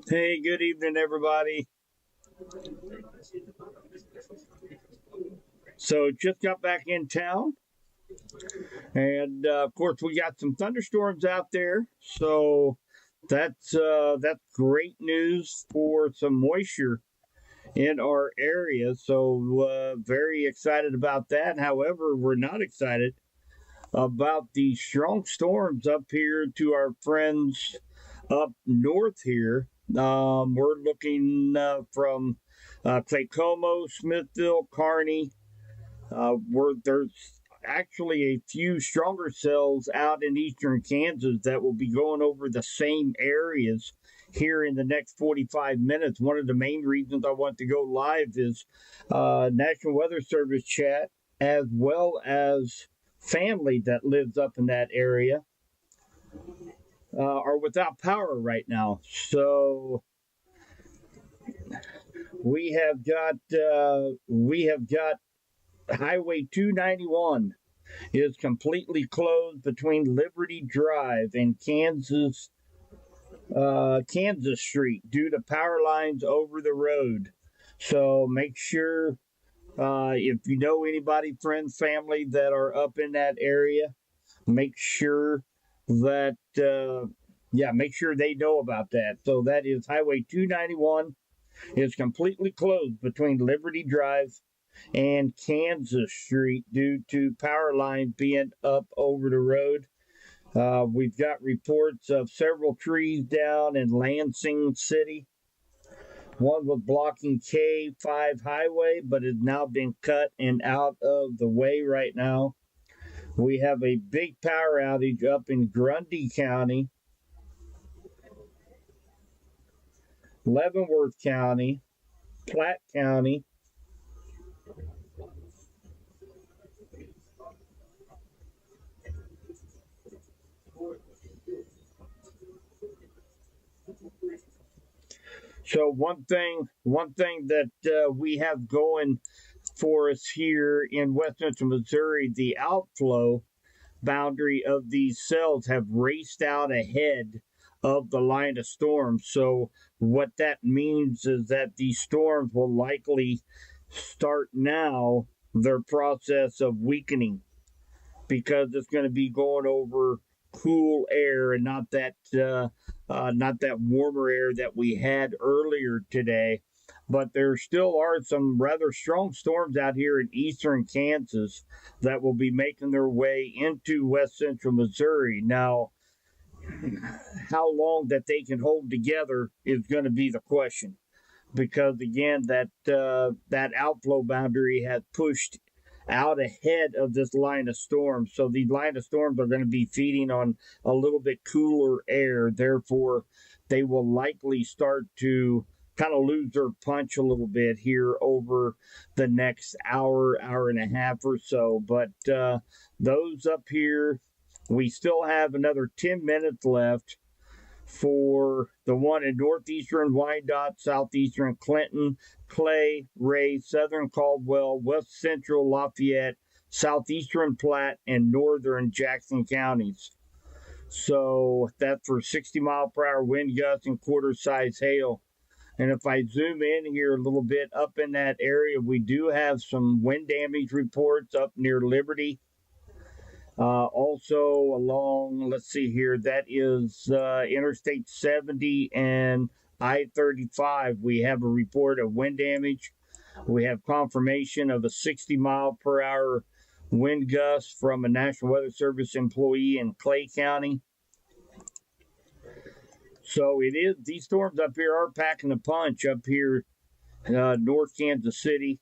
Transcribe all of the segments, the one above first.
Hey, good evening, everybody. So, just got back in town, and of course, we got some thunderstorms out there. So, that's great news for some moisture in our area. So, very excited about that. However, we're not excited about the strong storms up here to our friends up north here. We're looking from Claycomo, Smithville, Kearney. Where there's actually a few stronger cells out in eastern Kansas that will be going over the same areas here in the next 45 minutes. One of the main reasons I want to go live is National Weather Service chat, as well as family that lives up in that area are without power right now. So we have got Highway 291 is completely closed between Liberty Drive and Kansas Street due to power lines over the road. So make sure if you know anybody, friends, family that are up in that area, make sure that make sure they know about that. So that is Highway 291 is completely closed between Liberty Drive and Kansas Street due to power lines being up over the road. We've got reports of several trees down in Lansing City. One was blocking K5 highway, but has now been cut and out of the way right now. We have a big power outage up in Grundy County, Leavenworth County, Platte County, so one thing that we have going for us here in West Central Missouri, the outflow boundary of these cells have raced out ahead of the line of storms. So what that means is that these storms will likely start now their process of weakening because it's going to be going over cool air and not that warmer air that we had earlier today. But there still are some rather strong storms out here in eastern Kansas that will be making their way into west central Missouri. Now, how long that they can hold together is going to be the question, because again, that outflow boundary has pushed out ahead of this line of storms. So these line of storms are going to be feeding on a little bit cooler air. Therefore, they will likely start to kind of lose their punch a little bit here over the next hour, hour and a half or so. But those up here, we still have another 10 minutes left for the one in northeastern Wyandotte, southeastern Clinton, Clay, Ray, southern Caldwell, west central Lafayette, southeastern Platte, and northern Jackson counties. So that's for 60-mile-per-hour wind gusts and quarter-size hail. And if I zoom in here a little bit up in that area, we do have some wind damage reports up near Liberty. Also along, let's see here, that is Interstate 70 and I-35. We have a report of wind damage. We have confirmation of a 60-mile-per-hour wind gust from a National Weather Service employee in Clay County. So these storms up here are packing a punch up here, North Kansas City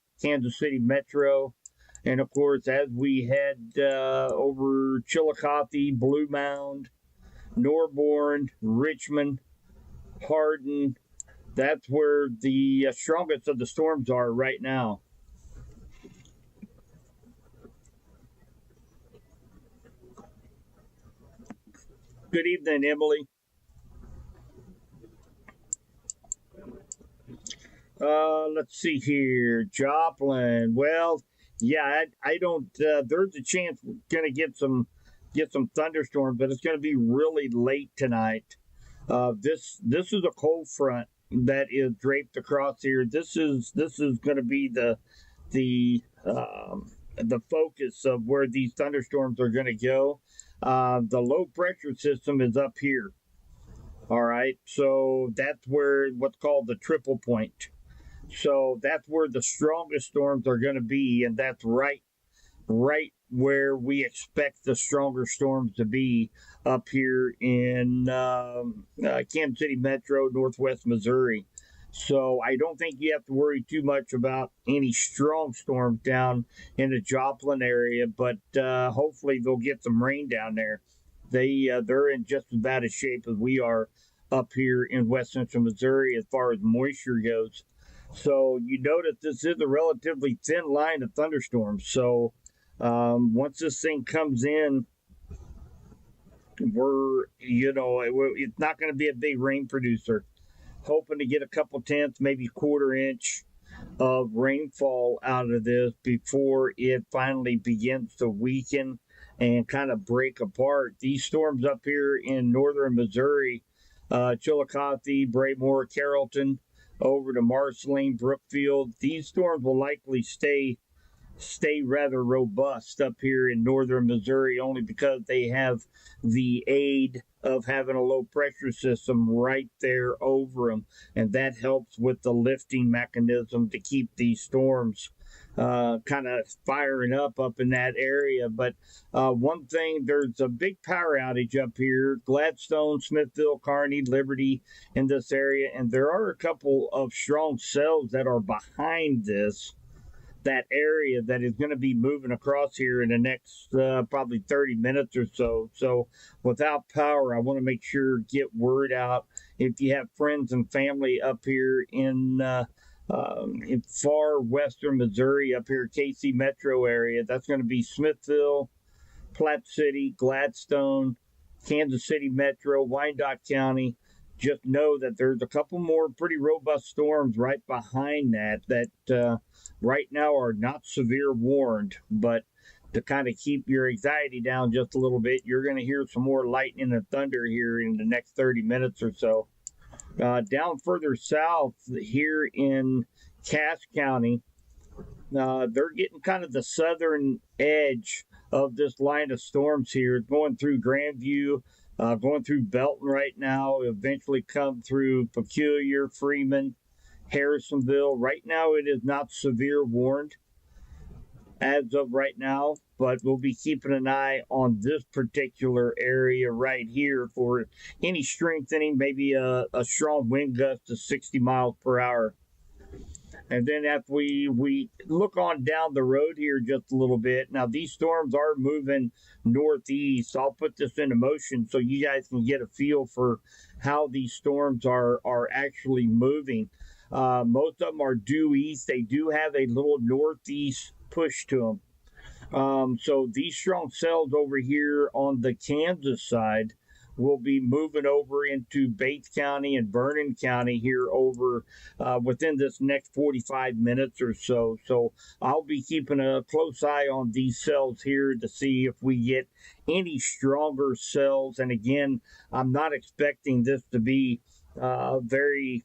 Metro. And of course, as we head over Chillicothe, Blue Mound, Norborn, Richmond, Hardin, that's where the strongest of the storms are right now. Good evening, Emily. Let's see here. Joplin. Well, yeah, I don't. There's a chance we're going to get some get some thunderstorms, but it's going to be really late tonight. This is a cold front that is draped across here. This is going to be the focus of where these thunderstorms are going to go. The low pressure system is up here. All right, so that's where what's called the triple point. So that's where the strongest storms are going to be, and that's right where we expect the stronger storms to be up here in Kansas City Metro, Northwest Missouri. So I don't think you have to worry too much about any strong storms down in the Joplin area, but hopefully they'll get some rain down there. They're in just as bad a shape as we are up here in West Central Missouri as far as moisture goes. So you notice this is a relatively thin line of thunderstorms. So once this thing comes in, it's not going to be a big rain producer. Hoping to get a couple tenths, maybe quarter inch of rainfall out of this before it finally begins to weaken and kind of break apart. These storms up here in northern Missouri, Chillicothe, Braymore, Carrollton, over to Marceline, Brookfield, these storms will likely stay rather robust up here in northern Missouri, only because they have the aid of having a low pressure system right there over them, and that helps with the lifting mechanism to keep these storms kind of firing up in that area. But one thing, there's a big power outage up here, Gladstone, Smithville, Kearney, Liberty, in this area, and there are a couple of strong cells that are behind that area that is going to be moving across here in the next probably 30 minutes or so. So without power, I want to make sure get word out. If you have friends and family up here in far western Missouri, up here KC Metro area, that's going to be Smithville, Platte City, Gladstone, Kansas City Metro, Wyandotte County. Just know that there's a couple more pretty robust storms right behind that right now are not severe warned, but to kind of keep your anxiety down just a little bit, you're going to hear some more lightning and thunder here in the next 30 minutes or so. Down further south here in Cass County, they're getting kind of the southern edge of this line of storms here, going through Grandview, going through Belton right now, eventually come through Peculiar, Freeman, Harrisonville. Right now, it is not severe warned as of right now, but we'll be keeping an eye on this particular area right here for any strengthening, maybe a strong wind gust to 60 miles per hour. And then after we look on down the road here just a little bit, now these storms are moving northeast. I'll put this into motion so you guys can get a feel for how these storms are actually moving. Most of them are due east. They do have a little northeast push to them. So these strong cells over here on the Kansas side will be moving over into Bates County and Vernon County here over within this next 45 minutes or so. So I'll be keeping a close eye on these cells here to see if we get any stronger cells. And again, I'm not expecting this to be very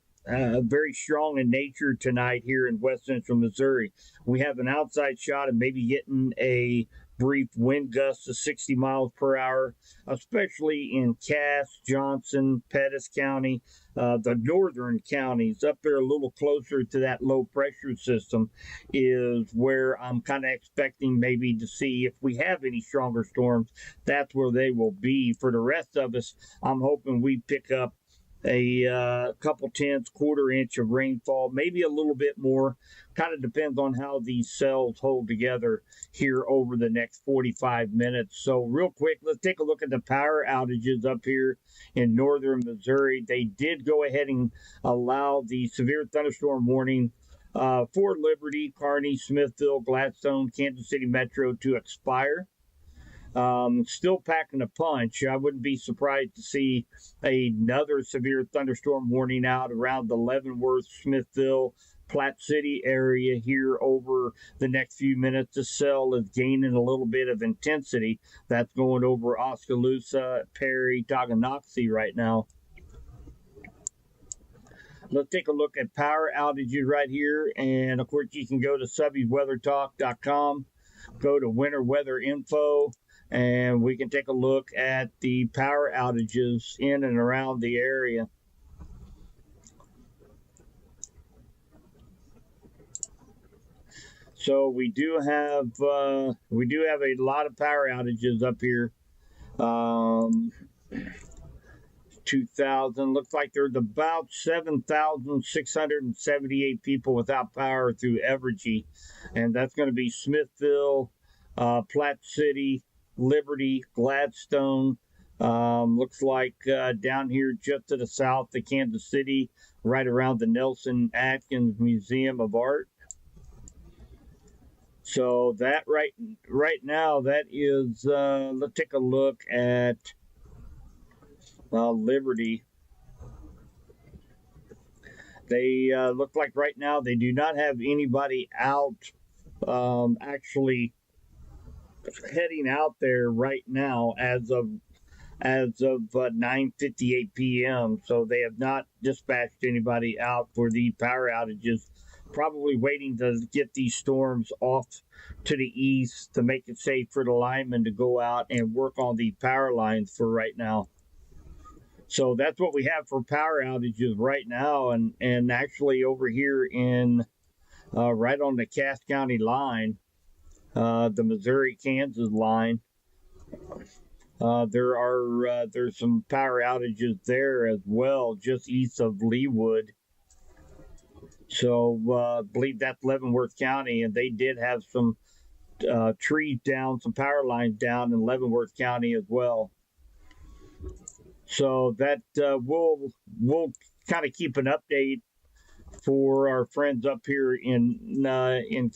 strong in nature tonight here in West Central Missouri. We have an outside shot of maybe getting a brief wind gusts of 60 miles per hour, especially in Cass, Johnson, Pettis County, the northern counties up there a little closer to that low pressure system is where I'm kind of expecting maybe to see if we have any stronger storms. That's where they will be. For the rest of us, I'm hoping we pick up a couple tenths, quarter inch of rainfall, maybe a little bit more. Kind of depends on how these cells hold together here over the next 45 minutes. So real quick, let's take a look at the power outages up here in northern Missouri. They did go ahead and allow the severe thunderstorm warning for Liberty, Kearney, Smithville, Gladstone, Kansas City Metro to expire. Still packing a punch. I wouldn't be surprised to see another severe thunderstorm warning out around the Leavenworth, Smithville, Platte City area here over the next few minutes. The cell is gaining a little bit of intensity. That's going over Oskaloosa, Perry, Tonganoxie right now. Let's take a look at power outages right here. And of course, you can go to subbyweathertalk.com, go to winter weather info, and we can take a look at the power outages in and around the area. So we do have a lot of power outages up here. 2,000. Looks like there's about 7,678 people without power through Evergy, and that's going to be Smithville, Platte City, Liberty, Gladstone. Looks like down here just to the south of Kansas City, right around the Nelson Atkins Museum of Art. So that right now, that is, let's take a look at Liberty. They look like right now they do not have anybody out actually heading out there right now as of 9:58 p.m. So they have not dispatched anybody out for the power outages. Probably waiting to get these storms off to the east to make it safe for the linemen to go out and work on the power lines for right now. So that's what we have for power outages right now, and actually over here in right on the Cass County line, the Missouri-Kansas line. There's some power outages there as well, just east of Leawood. So I believe that's Leavenworth County, and they did have some trees down, some power lines down in Leavenworth County as well. So that we'll kind of keep an update for our friends up here in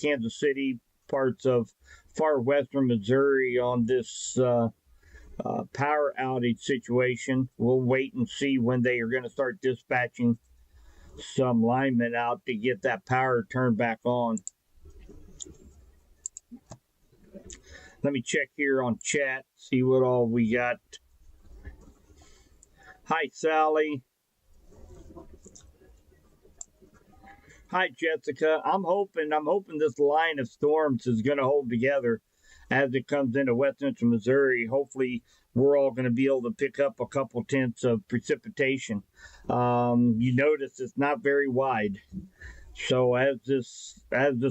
Kansas City, parts of far western Missouri on this power outage situation. We'll wait and see when they are going to start dispatching some linemen out to get that power turned back on. Let me check here on chat, see what all we got. Hi, Sally. Hi, Jessica. I'm hoping this line of storms is going to hold together as it comes into West Central Missouri. Hopefully, we're all going to be able to pick up a couple tenths of precipitation. You notice it's not very wide. So as this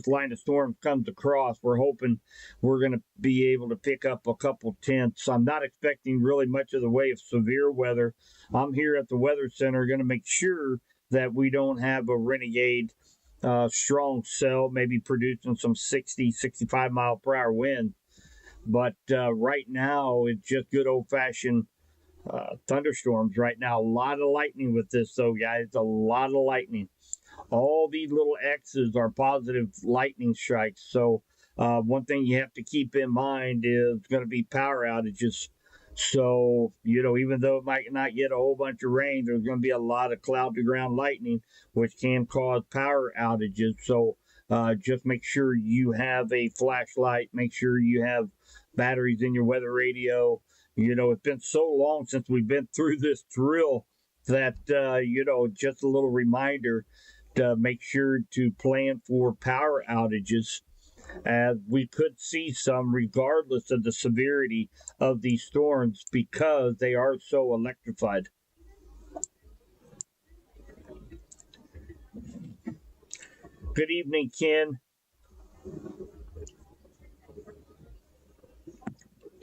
line of storms comes across, we're hoping we're going to be able to pick up a couple tenths. I'm not expecting really much of the way of severe weather. I'm here at the Weather Center going to make sure that we don't have a renegade strong cell, maybe producing some 60, 65 mile per hour wind. But right now, it's just good old-fashioned thunderstorms right now. A lot of lightning with this, though, guys. A lot of lightning. All these little X's are positive lightning strikes. So one thing you have to keep in mind is going to be power outages. So, even though it might not get a whole bunch of rain, there's going to be a lot of cloud-to-ground lightning, which can cause power outages. So just make sure you have a flashlight. Make sure you have batteries in your weather radio. It's been so long since we've been through this drill that, just a little reminder to make sure to plan for power outages, as we could see some regardless of the severity of these storms because they are so electrified. Good evening, Ken.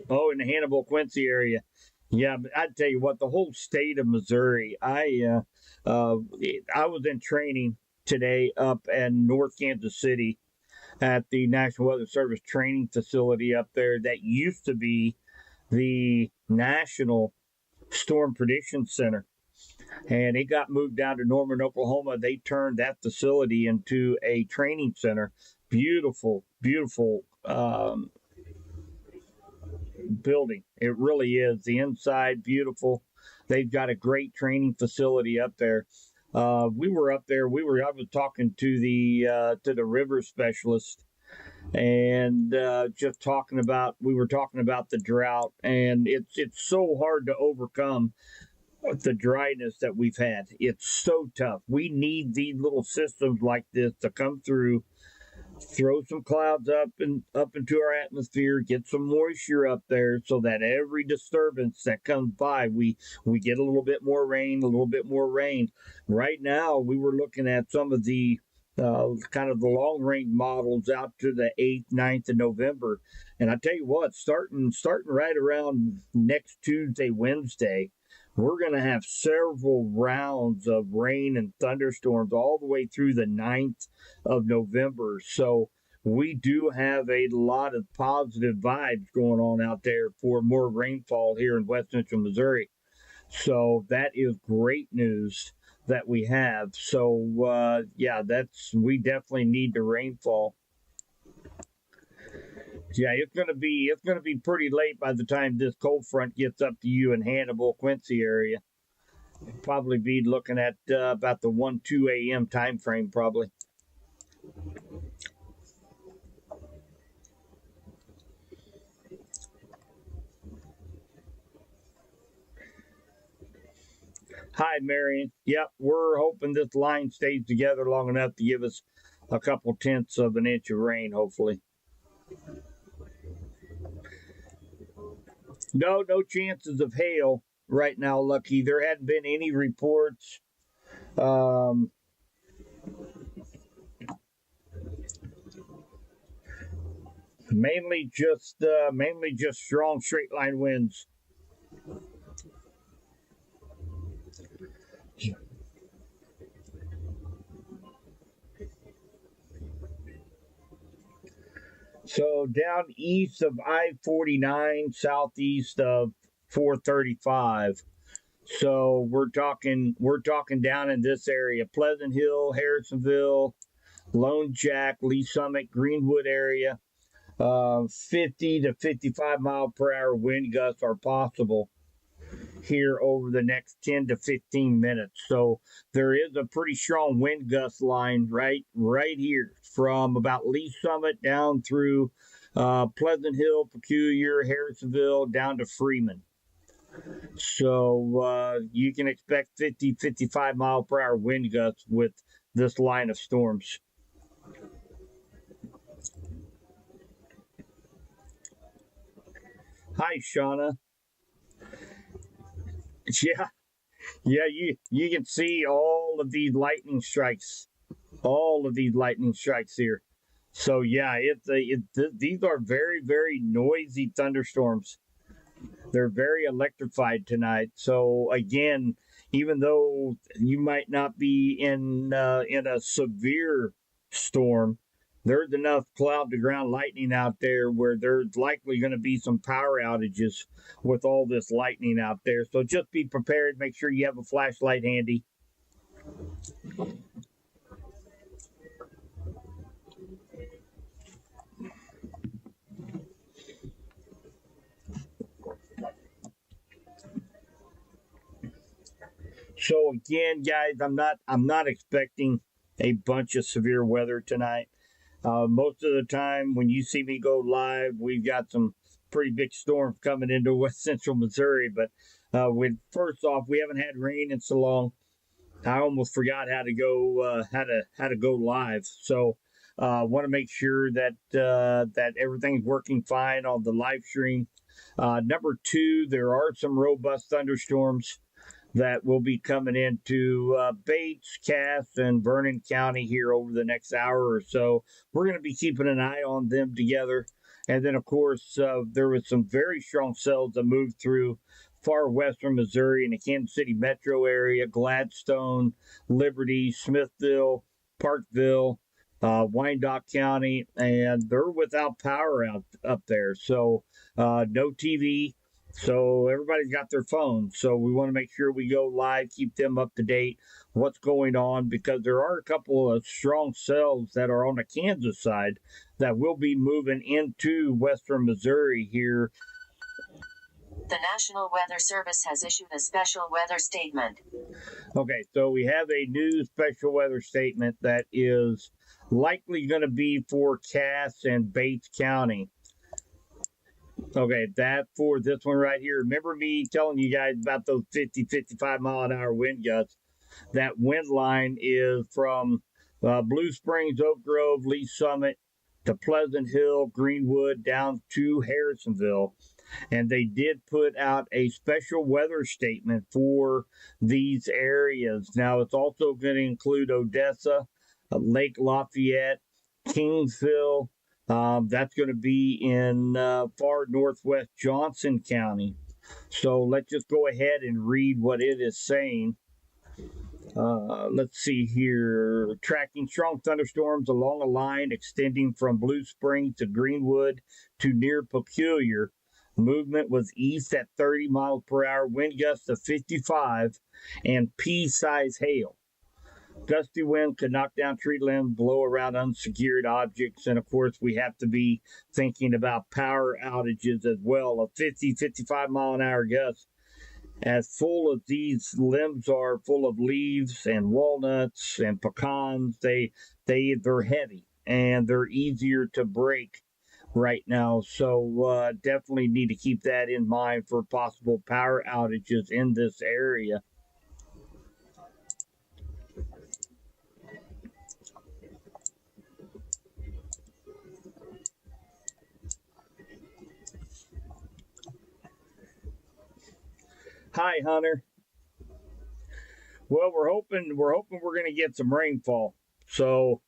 Oh, in the Hannibal Quincy area. Yeah, but I'd tell you what, the whole state of Missouri, I was in training today up in North Kansas City at the National Weather Service training facility up there that used to be the National Storm Prediction Center. And it got moved down to Norman, Oklahoma. They turned that facility into a training center. Beautiful, beautiful building. It really is. The inside, beautiful. They've got a great training facility up there. We were up there. I was talking to the river specialist, and we were talking about the drought, and it's so hard to overcome the dryness that we've had. It's so tough. We need these little systems like this to come through, throw some clouds up into our atmosphere, get some moisture up there, so that every disturbance that comes by, we get a little bit more rain, a little bit more rain. Right now, we were looking at some of the kind of the long range models out to the 8th, 9th of November. And I tell you what, starting right around next Tuesday, Wednesday, we're going to have several rounds of rain and thunderstorms all the way through the 9th of November. So we do have a lot of positive vibes going on out there for more rainfall here in West Central Missouri. So that is great news that we have. So we definitely need the rainfall. Yeah, it's gonna be pretty late by the time this cold front gets up to you in Hannibal, Quincy area. Probably be looking at about the 1-2 a.m. time frame, probably. Hi, Marion. Yep, we're hoping this line stays together long enough to give us a couple tenths of an inch of rain, hopefully. No chances of hail right now, Lucky. There hadn't been any reports. Um, mainly just strong straight line winds. So down east of I-49, southeast of 435. So we're talking down in this area: Pleasant Hill, Harrisonville, Lone Jack, Lee Summit, Greenwood area. 50 to 55 mile per hour wind gusts are possible here over the next 10 to 15 minutes. So there is a pretty strong wind gust line right here from about Lee Summit down through Pleasant Hill, Peculiar, Harrisonville, down to Freeman. So you can expect 50, 55 mile per hour wind gusts with this line of storms. Hi, Shauna. Yeah, you can see all of these lightning strikes here. So yeah, these are very, very noisy thunderstorms. They're very electrified tonight. So again, even though you might not be in a severe storm, there's enough cloud to ground lightning out there where there's likely going to be some power outages with all this lightning out there. So just be prepared. Make sure you have a flashlight handy. So again, guys, I'm not expecting a bunch of severe weather tonight. Most of the time, when you see me go live, we've got some pretty big storms coming into West Central Missouri. But first off, we haven't had rain in so long. I almost forgot how to go live. So want to make sure that that everything's working fine on the live stream. Number two, there are some robust thunderstorms that will be coming into Bates, Cass, and Vernon County here over the next hour or so. We're going to be keeping an eye on them together. And then, of course, there was some very strong cells that moved through far western Missouri in the Kansas City metro area: Gladstone, Liberty, Smithville, Parkville, Wyandotte County, and they're without power up there. So no TV. So everybody's got their phones. So we want to make sure we go live, keep them up to date, what's going on, because there are a couple of strong cells that are on the Kansas side that will be moving into western Missouri here The National Weather Service has issued a special weather statement. Okay, so we have a new special weather statement that is likely going to be for Cass and Bates County. Okay, that for this one right here. Remember me telling you guys about those 50, 55 mile an hour wind gusts? That wind line is from Blue Springs, Oak Grove, Lee Summit to Pleasant Hill, Greenwood, down to Harrisonville. And they did put out a special weather statement for these areas. Now, it's also going to include Odessa, Lake Lafayette, Kingsville. That's going to be in far northwest Johnson County. So let's just go ahead and read what it is saying. Let's see here. Tracking strong thunderstorms along a line extending from Blue Springs to Greenwood to near Peculiar. Movement was east at 30 miles per hour, wind gusts of 55, and pea-size hail. Gusty wind could knock down tree limbs, blow around unsecured objects, and of course, we have to be thinking about power outages as well. A 50, 55 mile an hour gust, as full as these limbs are full of leaves and walnuts and pecans, they're heavy and they're easier to break right now. So definitely need to keep that in mind for possible power outages in this area. Hi, Hunter. Well, we're hoping we're going to get some rainfall. So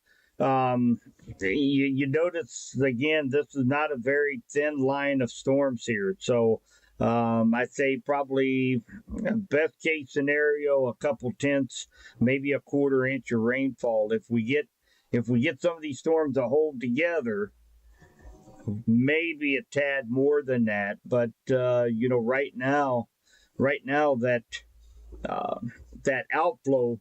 you notice again, this is not a very thin line of storms here. So I'd say probably best case scenario, a couple tenths, maybe a quarter inch of rainfall. If we get some of these storms to hold together, maybe a tad more than that. But right now that that outflow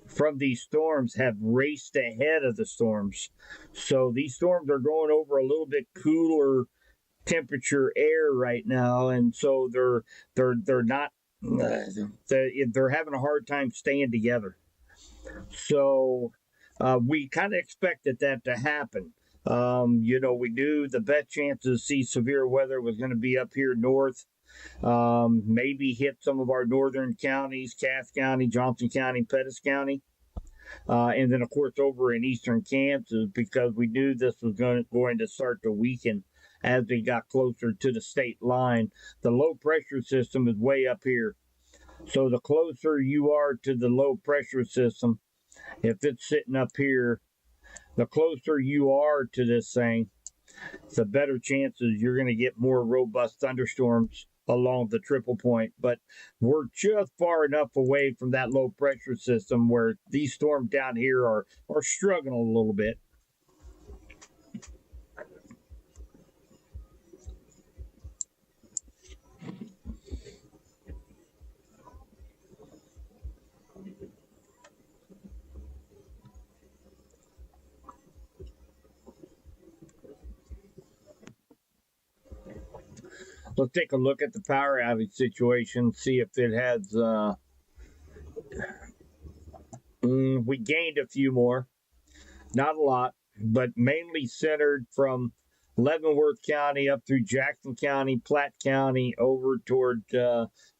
from these storms have raced ahead of the storms. So these storms are going over a little bit cooler temperature air right now, and so they're not they're having a hard time staying together. So we kind of expected that to happen. We knew the best chance to see severe weather was going to be up here north. Maybe hit some of our northern counties, Cass County, Johnson County, Pettis County. And then, of course, over in eastern Kansas, because we knew this was going to start to weaken as we got closer to the state line. The low pressure system is way up here. So the closer you are to the low pressure system, if it's sitting up here, the closer you are to this thing, the better chances you're going to get more robust thunderstorms along the triple point. But we're just far enough away from that low pressure system where these storms down here are struggling a little bit. Let's take a look at the power outage situation, see if it has. We gained a few more, not a lot, but mainly centered from Leavenworth County up through Jackson County, Platte County, over toward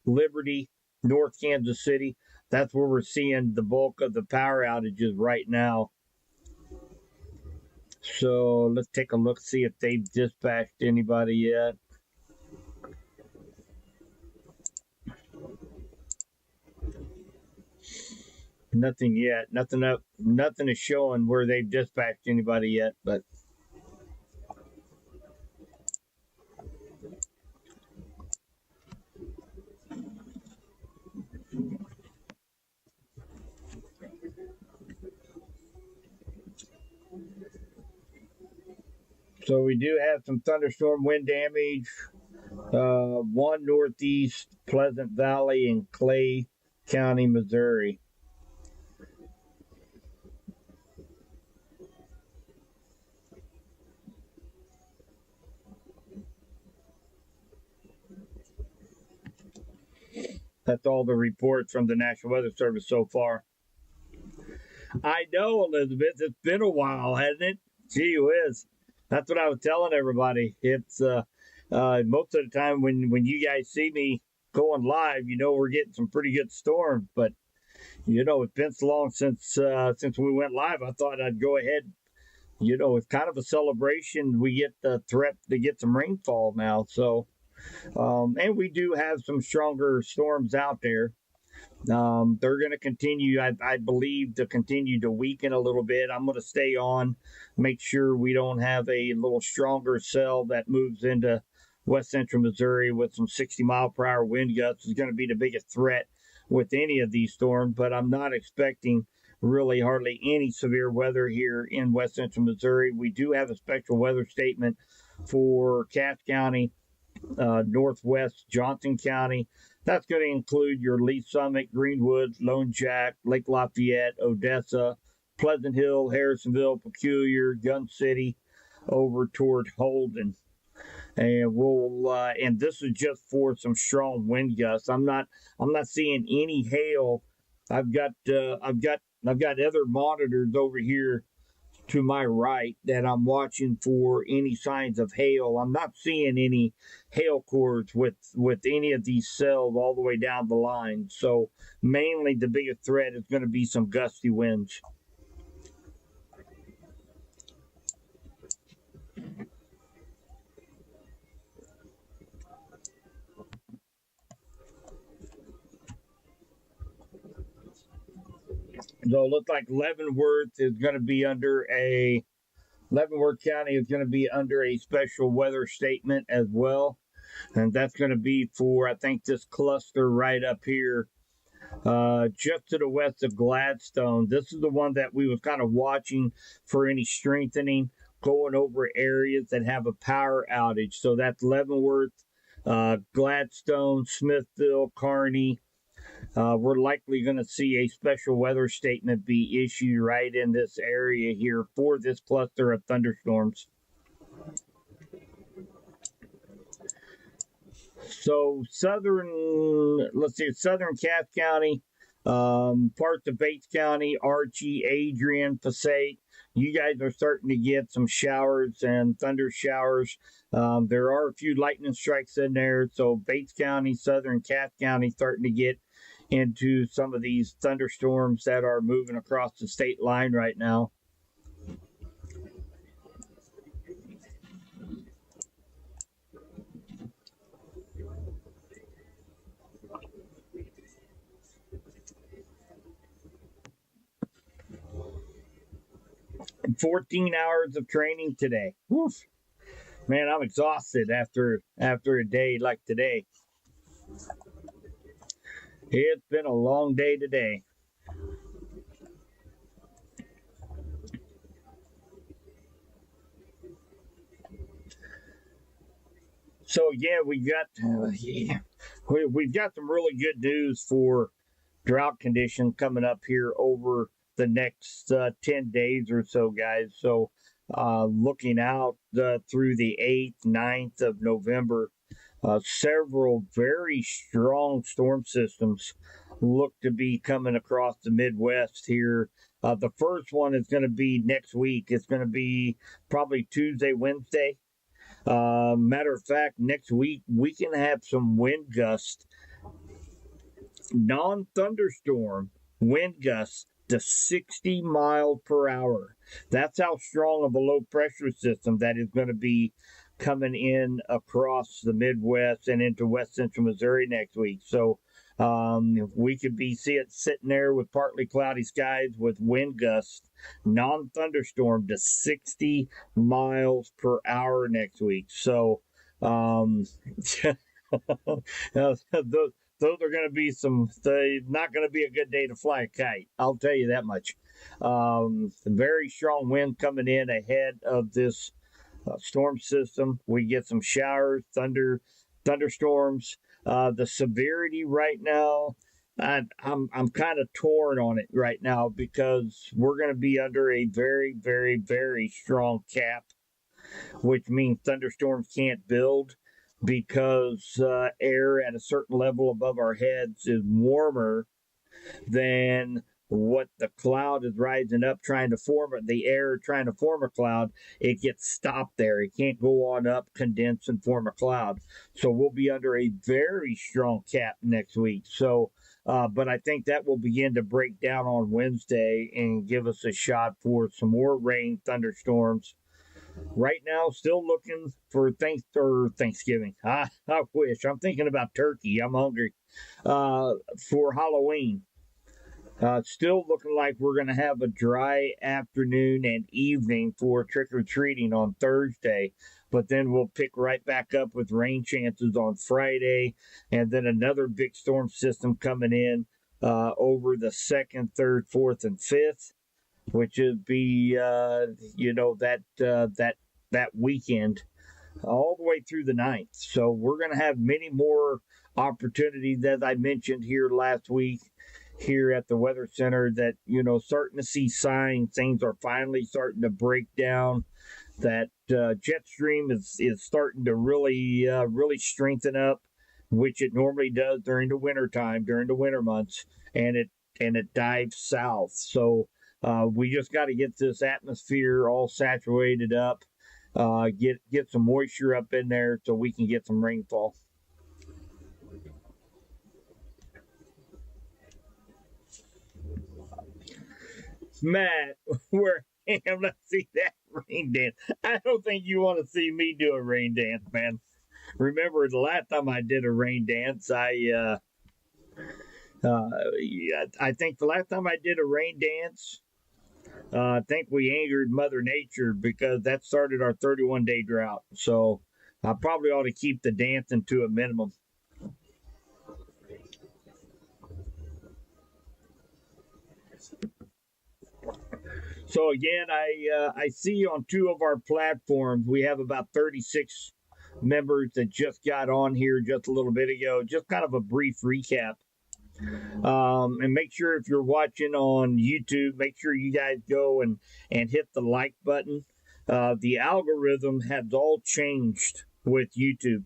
Liberty, North Kansas City. That's where we're seeing the bulk of the power outages right now. So let's take a look, see if they've dispatched anybody yet. Nothing yet. Nothing is showing where they've dispatched anybody yet, but so we do have some thunderstorm wind damage. One northeast Pleasant Valley in Clay County, Missouri. That's all the reports from the National Weather Service so far. I know, Elizabeth. It's been a while, hasn't it? Gee whiz. That's what I was telling everybody. It's most of the time when you guys see me going live, we're getting some pretty good storms. But it's been so long since we went live. I thought I'd go ahead. It's kind of a celebration. We get the threat to get some rainfall now. So, and we do have some stronger storms out there. They're going to continue, I believe, to continue to weaken a little bit. I'm going to stay on, make sure we don't have a little stronger cell that moves into west central Missouri with some 60-mile-per-hour wind gusts. Is going to be the biggest threat with any of these storms, but I'm not expecting really hardly any severe weather here in west central Missouri. We do have a special weather statement for Cass County, northwest Johnson County. That's going to include your Lee Summit, Greenwood, Lone Jack, Lake Lafayette, Odessa, Pleasant Hill, Harrisonville, Peculiar, Gun City, over toward Holden. And and this is just for some strong wind gusts. I'm not seeing any hail. I've got other monitors over here to my right that I'm watching for any signs of hail. I'm not seeing any hail cores with any of these cells all the way down the line. So mainly the biggest threat is going to be some gusty winds. So it looks like Leavenworth County is going to be under a special weather statement as well. And that's going to be for, I think, this cluster right up here, just to the west of Gladstone. This is the one that we was kind of watching for any strengthening, going over areas that have a power outage. So that's Leavenworth, Gladstone, Smithville, Kearney. We're likely going to see a special weather statement be issued right in this area here for this cluster of thunderstorms. So southern Cass County, parts of Bates County, Archie, Adrian, Passaic. You guys are starting to get some showers and thunder showers. There are a few lightning strikes in there. So Bates County, southern Cass County starting to get into some of these thunderstorms that are moving across the state line right now. And 14 hours of training today. Woof. Man, I'm exhausted after a day like today. It's been a long day today. So yeah, we've got some really good news for drought conditions coming up here over the next 10 days or so, guys. So looking out through the 8th, 9th of November, several very strong storm systems look to be coming across the Midwest here. The first one is going to be next week. It's going to be probably Tuesday, Wednesday. Matter of fact, next week we can have some wind gusts, non-thunderstorm wind gusts to 60 miles per hour. That's how strong of a low pressure system that is going to be coming in across the Midwest and into west central Missouri next week. So we could be sitting there with partly cloudy skies with wind gusts, non-thunderstorm to 60 miles per hour next week. So those are going to be not going to be a good day to fly a kite. I'll tell you that much. Very strong wind coming in ahead of this storm system. We get some showers, thunderstorms. The severity right now, I'm kind of torn on it right now because we're going to be under a very, very, very strong cap, which means thunderstorms can't build. because air at a certain level above our heads is warmer than what the cloud is rising up trying to form it, the air trying to form a cloud. It gets stopped there. It can't go on up, condense, and form a cloud. So we'll be under a very strong cap next week. So, but I think that will begin to break down on Wednesday and give us a shot for some more rain, thunderstorms. Right now, still looking for Thanksgiving. I wish. I'm thinking about turkey. I'm hungry. For Halloween. Still looking like we're going to have a dry afternoon and evening for trick or treating on Thursday, but then we'll pick right back up with rain chances on Friday, and then another big storm system coming in over the 2nd, 3rd, 4th, and 5th, which would be that weekend all the way through the 9th. So we're going to have many more opportunities, as I mentioned here last week, here at the Weather Center, that starting to see signs things are finally starting to break down, that jet stream is starting to really strengthen up, which it normally does during the winter time, during the winter months, and it dives south. So we just got to get this atmosphere all saturated up, get some moisture up in there so we can get some rainfall. Matt, where let's see that rain dance. I don't think you want to see me do a rain dance, man. Remember the last time I did a rain dance, I think the last time I did a rain dance, I think we angered Mother Nature because that started our 31-day drought. So I probably ought to keep the dancing to a minimum. So again, I see on 2 of our platforms we have about 36 members that just got on here just a little bit ago. Just kind of a brief recap. And make sure if you're watching on YouTube, make sure you guys go and hit the like button. The algorithm has all changed with YouTube.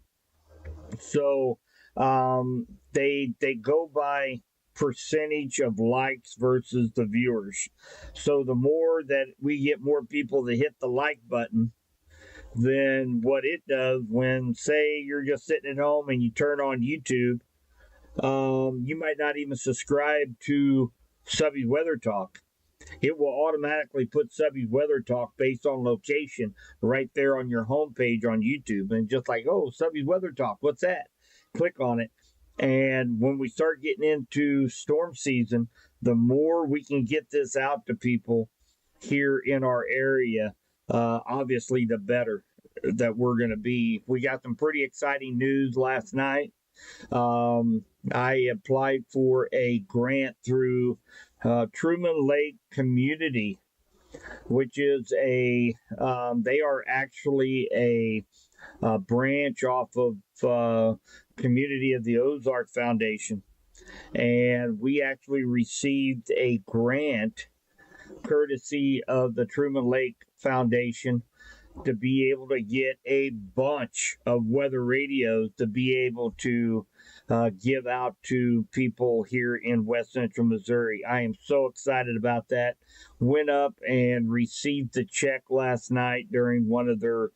So they go by percentage of likes versus the viewers. So the more that we get more people to hit the like button, then what it does when, say, you're just sitting at home and you turn on YouTube, you might not even subscribe to Subby's Weather Talk. It will automatically put Subby's Weather Talk based on location right there on your homepage on YouTube. And just like, oh, Subby's Weather Talk, what's that? Click on it. And when we start getting into storm season, the more we can get this out to people here in our area, obviously the better that we're going to be. We got some pretty exciting news last night. I applied for a grant through Truman Lake Community, which is they are actually a branch off of Community of the Ozark Foundation. And we actually received a grant courtesy of the Truman Lake Foundation to be able to get a bunch of weather radios to be able to give out to people here in West Central Missouri. I am so excited about that. Went up and received the check last night during one of their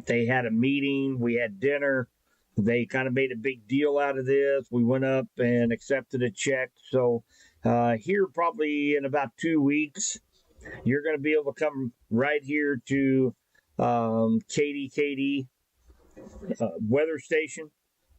they had a meeting. We had dinner. They kind of made a big deal out of this. We went up and accepted a check. So here probably in about 2 weeks, you're going to be able to come right here to KDKD weather station.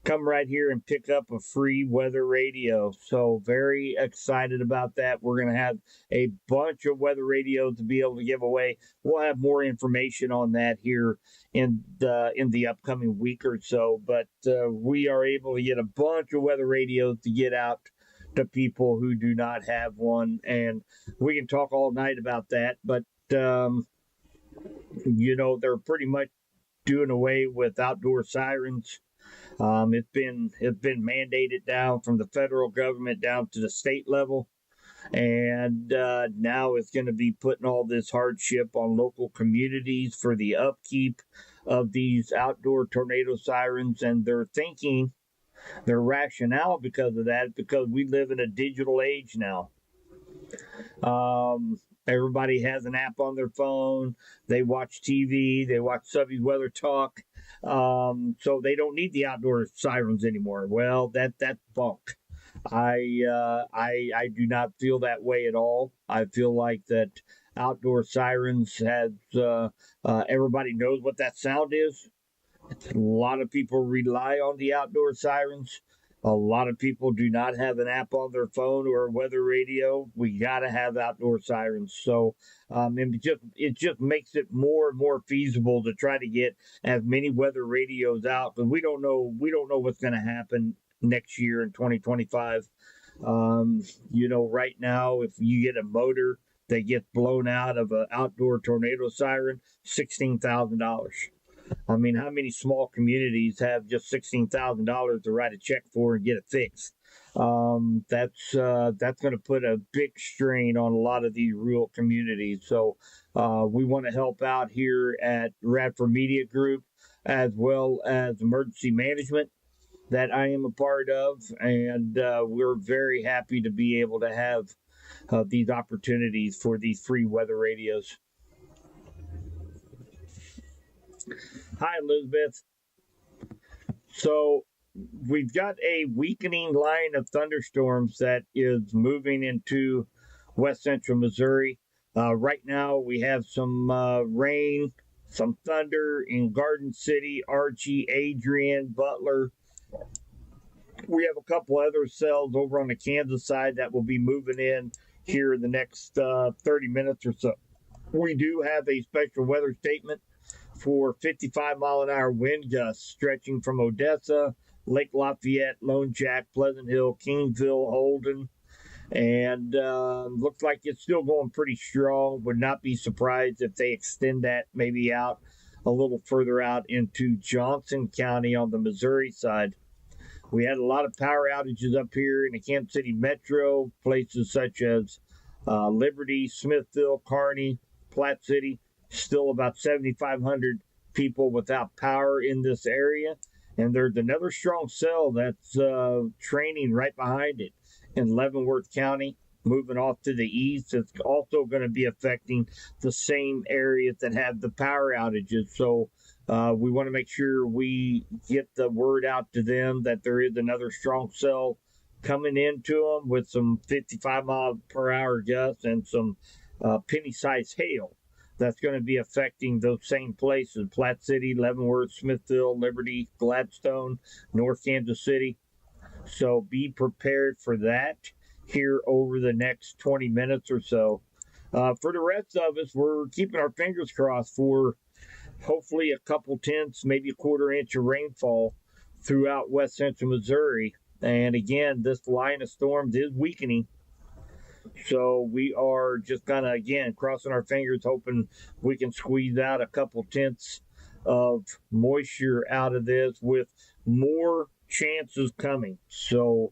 Come right here and pick up a free weather radio. So very excited about that. We're going to have a bunch of weather radios to be able to give away. We'll have more information on that here in the upcoming week or so. But we are able to get a bunch of weather radios to get out to people who do not have one, and we can talk all night about that. But they're pretty much doing away with outdoor sirens. It's been mandated down from the federal government down to the state level, and now it's going to be putting all this hardship on local communities for the upkeep of these outdoor tornado sirens, and they're thinking, their rationale because of that, because we live in a digital age now. Everybody has an app on their phone. They watch TV. They watch Subby's Weather Talk. So they don't need the outdoor sirens anymore. Well, that's bunk. I do not feel that way at all. I feel like that outdoor sirens has everybody knows what that sound is. A lot of people rely on the outdoor sirens. A lot of people do not have an app on their phone or a weather radio. We got to have outdoor sirens. So it just makes it more and more feasible to try to get as many weather radios out, because we don't know what's going to happen next year in 2025. Right now, if you get a motor that gets blown out of an outdoor tornado siren, $16,000. I mean, how many small communities have just $16,000 to write a check for and get it fixed? That's going to put a big strain on a lot of these rural communities. So we want to help out here at Radford Media Group, as well as emergency management that I am a part of, and we're very happy to be able to have these opportunities for these free weather radios. Hi, Elizabeth. So we've got a weakening line of thunderstorms that is moving into west central Missouri. Right now, we have some rain, some thunder in Garden City, Archie, Adrian, Butler. We have a couple other cells over on the Kansas side that will be moving in here in the next 30 minutes or so. We do have a special weather statement for 55-mile-an-hour wind gusts stretching from Odessa, Lake Lafayette, Lone Jack, Pleasant Hill, Kingsville, Holden, and looks like it's still going pretty strong. Would not be surprised if they extend that maybe out a little further out into Johnson County on the Missouri side. We had a lot of power outages up here in the Kansas City metro, places such as Liberty, Smithville, Kearney, Platte City. Still about 7,500 people without power in this area. And there's another strong cell that's training right behind it in Leavenworth County, moving off to the east. It's also going to be affecting the same areas that have the power outages. So we want to make sure we get the word out to them that there is another strong cell coming into them with some 55-mile-per-hour gusts and some penny-sized hail. That's going to be affecting those same places: Platte City, Leavenworth, Smithville, Liberty, Gladstone, North Kansas City. So be prepared for that here over the next 20 minutes or so. For the rest of us, we're keeping our fingers crossed for hopefully a couple tenths, maybe a quarter inch of rainfall throughout west central Missouri. And again, this line of storms is weakening. So we are just kind of, again, crossing our fingers, hoping we can squeeze out a couple tenths of moisture out of this with more chances coming. So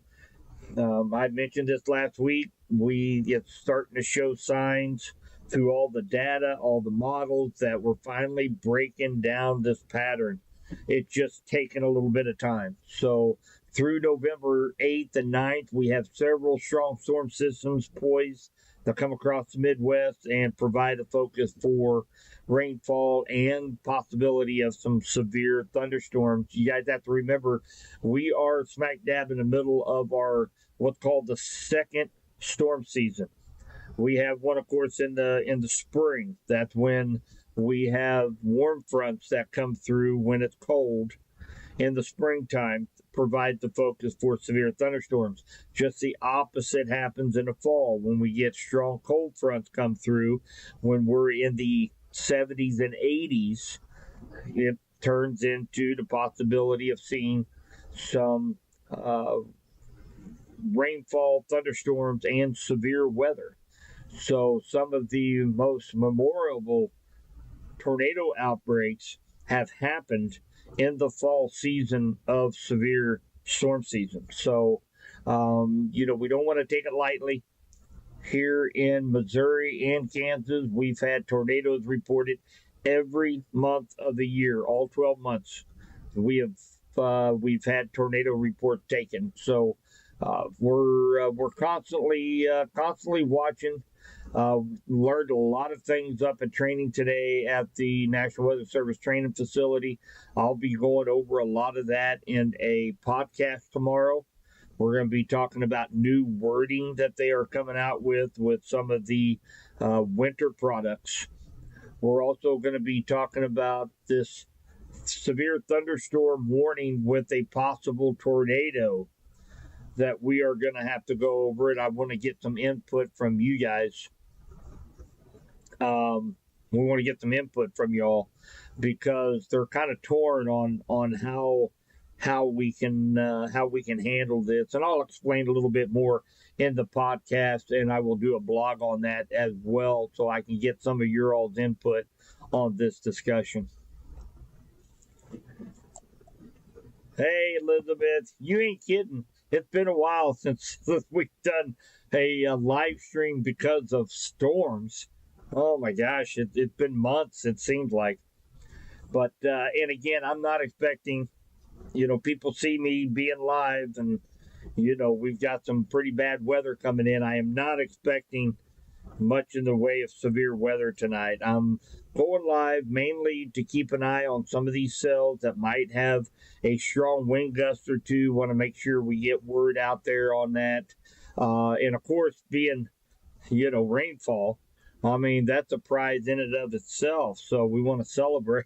I mentioned this last week. It's starting to show signs through all the data, all the models, that we're finally breaking down this pattern. It's just taken a little bit of time. So through November 8th and 9th, we have several strong storm systems poised to come across the Midwest and provide a focus for rainfall and possibility of some severe thunderstorms. You guys have to remember, we are smack dab in the middle of our what's called the second storm season. We have one, of course, in the spring. That's when we have warm fronts that come through when it's cold in the springtime, provide the focus for severe thunderstorms. Just the opposite happens in the fall when we get strong cold fronts come through. When we're in the 70s and 80s, it turns into the possibility of seeing some rainfall, thunderstorms, and severe weather. So some of the most memorable tornado outbreaks have happened in the fall season of severe storm season. So, we don't want to take it lightly. Here in Missouri and Kansas, we've had tornadoes reported every month of the year, all 12 months. We've had tornado reports taken, so we're constantly watching. Learned a lot of things up at training today at the National Weather Service training facility. I'll be going over a lot of that in a podcast tomorrow. We're going to be talking about new wording that they are coming out with some of the winter products. We're also going to be talking about this severe thunderstorm warning with a possible tornado that we are going to have to go over it. I want to get some input from you guys. We want to get some input from y'all because they're kind of torn on how we can handle this, and I'll explain a little bit more in the podcast, and I will do a blog on that as well, so I can get some of your all's input on this discussion. Hey, Elizabeth, you ain't kidding. It's been a while since we've done a live stream because of storms. Oh my gosh, it's been months, it seems like. But, and again, I'm not expecting, people see me being live and, we've got some pretty bad weather coming in. I am not expecting much in the way of severe weather tonight. I'm going live mainly to keep an eye on some of these cells that might have a strong wind gust or two. Want to make sure we get word out there on that. And of course, being, rainfall, I mean, that's a prize in and of itself. So we want to celebrate.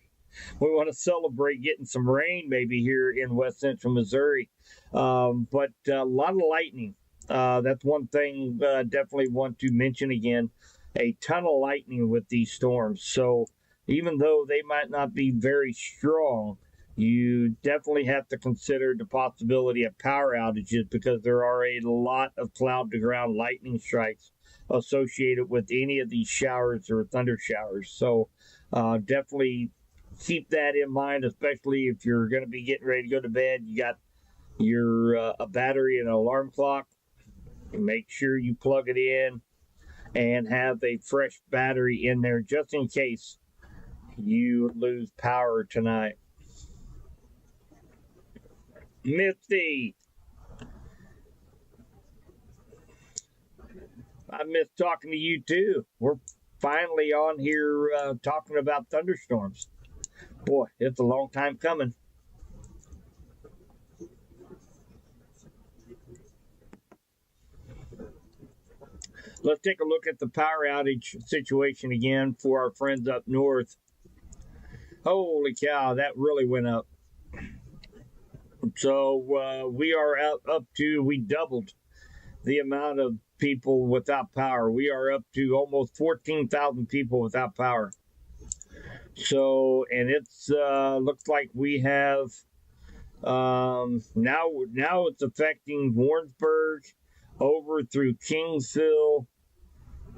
We want to celebrate getting some rain maybe here in West Central Missouri. But a lot of lightning. That's one thing definitely want to mention again. A ton of lightning with these storms. So even though they might not be very strong, you definitely have to consider the possibility of power outages because there are a lot of cloud to ground lightning strikes associated with any of these showers or thunder showers. So definitely keep that in mind, especially if you're going to be getting ready to go to bed. You got your a battery and an alarm clock. Make sure you plug it in and have a fresh battery in there just in case you lose power tonight. Misty, I miss talking to you too. We're finally on here talking about thunderstorms. Boy, it's a long time coming. Let's take a look at the power outage situation again for our friends up north. Holy cow, that really went up. So we are we doubled the amount of people without power. We are up to almost 14,000 people without power. So, and it's looks like we have now it's affecting Warrensburg over through Kingsville,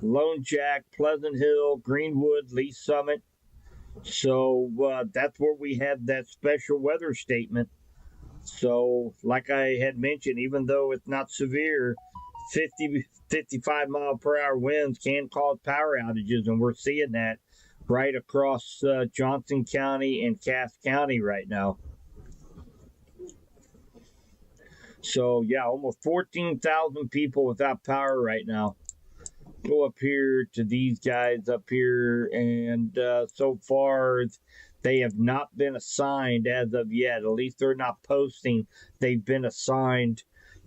Lone Jack, Pleasant Hill, Greenwood, Lee Summit. So that's where we have that special weather statement. So, like I had mentioned, even though it's not severe, 55 mile per hour winds can cause power outages, and we're seeing that right across Johnson County and Cass County right now. So, yeah, almost 14,000 people without power right now. Go up here to these guys up here, and so far they have not been assigned as of yet. At least they're not posting. They've been assigned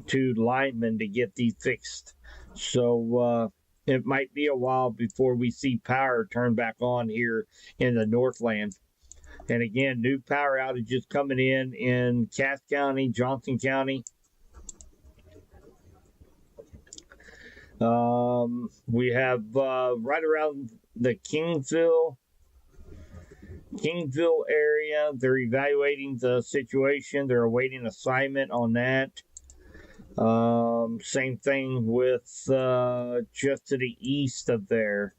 to linemen to get these fixed. So it might be a while before we see power turn back on here in the Northland. And again, new power outages coming in Cass County, Johnson County. We have right around the Kingsville area. They're evaluating the situation. They're awaiting assignment on that. Same thing with just to the east of there.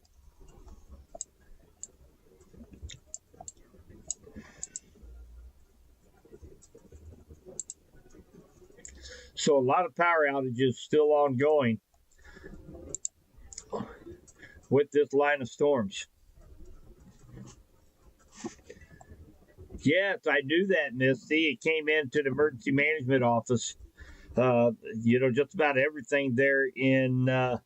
So a lot of power outages still ongoing with this line of storms. Yes, I knew that, Misty. It came into the emergency management office. Just about everything there in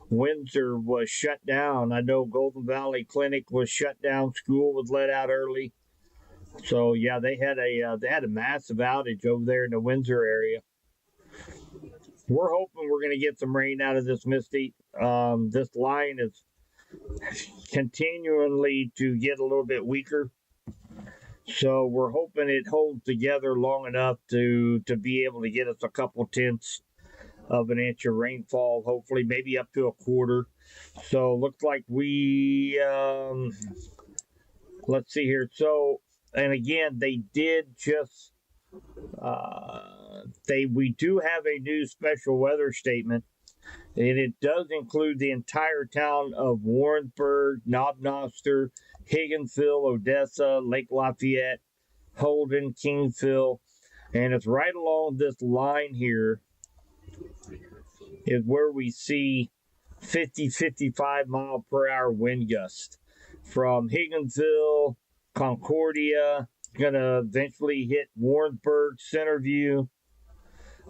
Windsor was shut down. I know Golden Valley Clinic was shut down. School was let out early. So yeah, they had a massive outage over there in the Windsor area. We're hoping we're going to get some rain out of this, Misty. This line is continually to get a little bit weaker. So we're hoping it holds together long enough to be able to get us a couple tenths of an inch of rainfall, hopefully maybe up to a quarter. So looks like let's see here. So, and again, they did just we do have a new special weather statement, and it does include the entire town of Warrensburg, Knob Noster, Higginsville, Odessa, Lake Lafayette, Holden, Kingsville, and it's right along this line here is where we see 55 mile per hour wind gusts from Higginsville, Concordia, going to eventually hit Warrensburg, Centerview,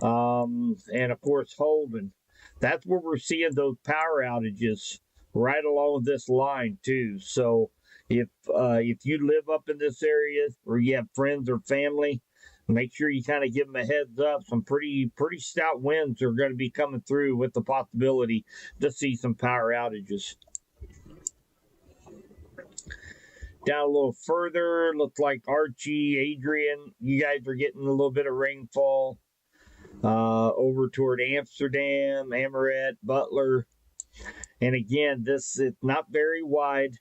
and of course Holden. That's where we're seeing those power outages right along this line too. So if you live up in this area or you have friends or family, make sure you kind of give them a heads up. Some pretty stout winds are going to be coming through with the possibility to see some power outages. Down a little further, looks like Archie, Adrian, you guys are getting a little bit of rainfall. Over toward Amsterdam, Amoret, Butler. And again, this is not very wide.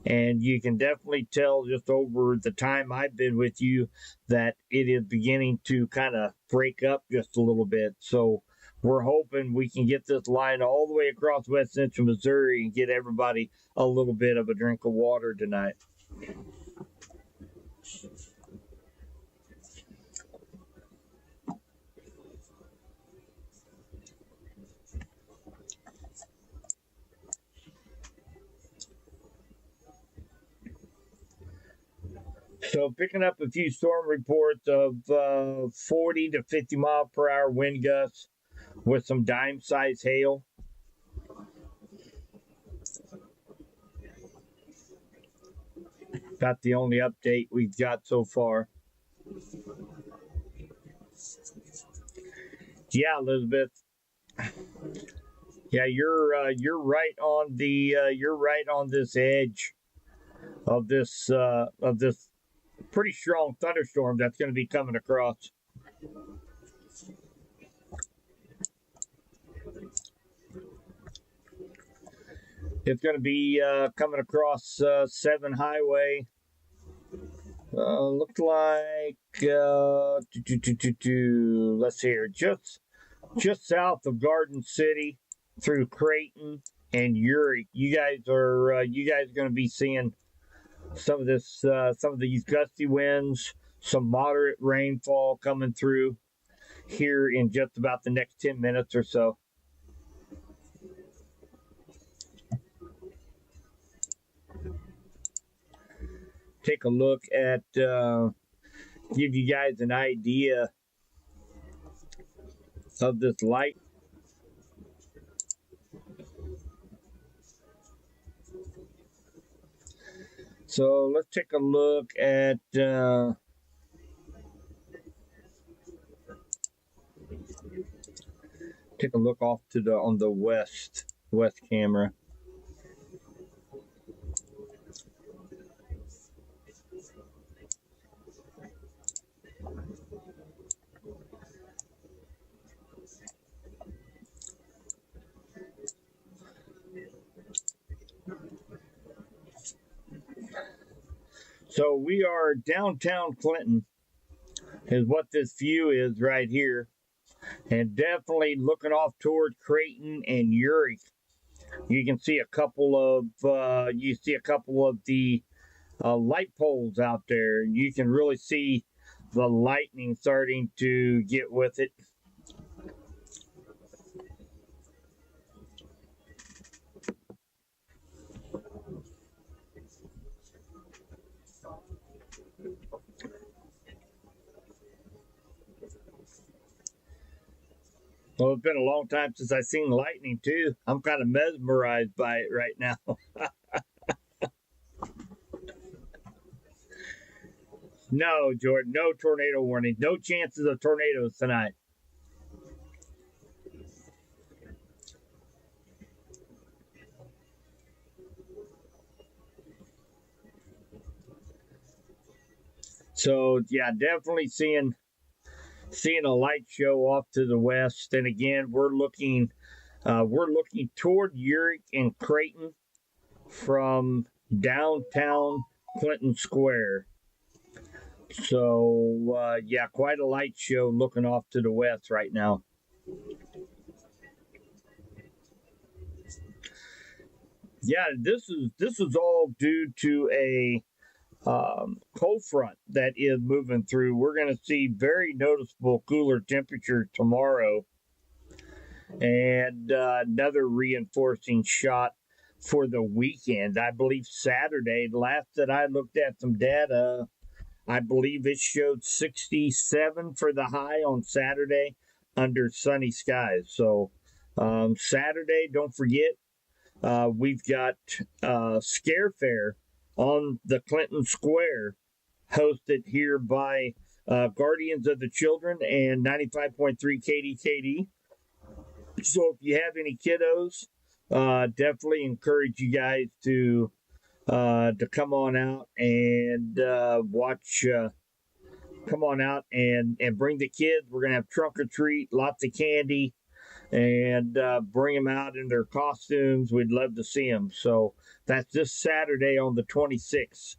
And you can definitely tell just over the time I've been with you that it is beginning to kind of break up just a little bit. So we're hoping we can get this line all the way across West Central Missouri and get everybody a little bit of a drink of water tonight. So picking up a few storm reports of 40 to 50 mile per hour wind gusts with some dime size hail. About the only update we've got so far. Yeah, Elizabeth. Yeah, you're right on this edge of this pretty strong thunderstorm that's going to be coming across. It's going to be coming across 7 Highway. Looked like let's see here, just south of Garden City through Creighton and Urick. You guys are going to be seeing some of these gusty winds, some moderate rainfall coming through here in just about the next 10 minutes or so. Take a look at, give you guys an idea of this light. So let's take a look at off to on the west camera. So we are downtown Clinton is what this view is right here. And definitely looking off toward Creighton and Urick. You can see a couple of the light poles out there. You can really see the lightning starting to get with it. Well, it's been a long time since I've seen lightning, too. I'm kind of mesmerized by it right now. No, Jordan, no tornado warning. No chances of tornadoes tonight. So, yeah, definitely seeing a light show off to the west. And again, we're looking toward Urick and Creighton from downtown Clinton Square. So yeah, quite a light show looking off to the west right now. Yeah, this is all due to a cold front that is moving through. We're going to see very noticeable cooler temperature tomorrow, and another reinforcing shot for the weekend. I believe Saturday, last that I looked at some data, I believe it showed 67 for the high on Saturday under sunny skies. So Saturday, don't forget, we've got Scare Fair on the Clinton Square, hosted here by Guardians of the Children and 95.3 KDKD. So if you have any kiddos, definitely encourage you guys to come on out and watch. Come on out and bring the kids. We're gonna have trunk or treat, lots of candy, and bring them out in their costumes. We'd love to see them. So that's this Saturday on the 26th.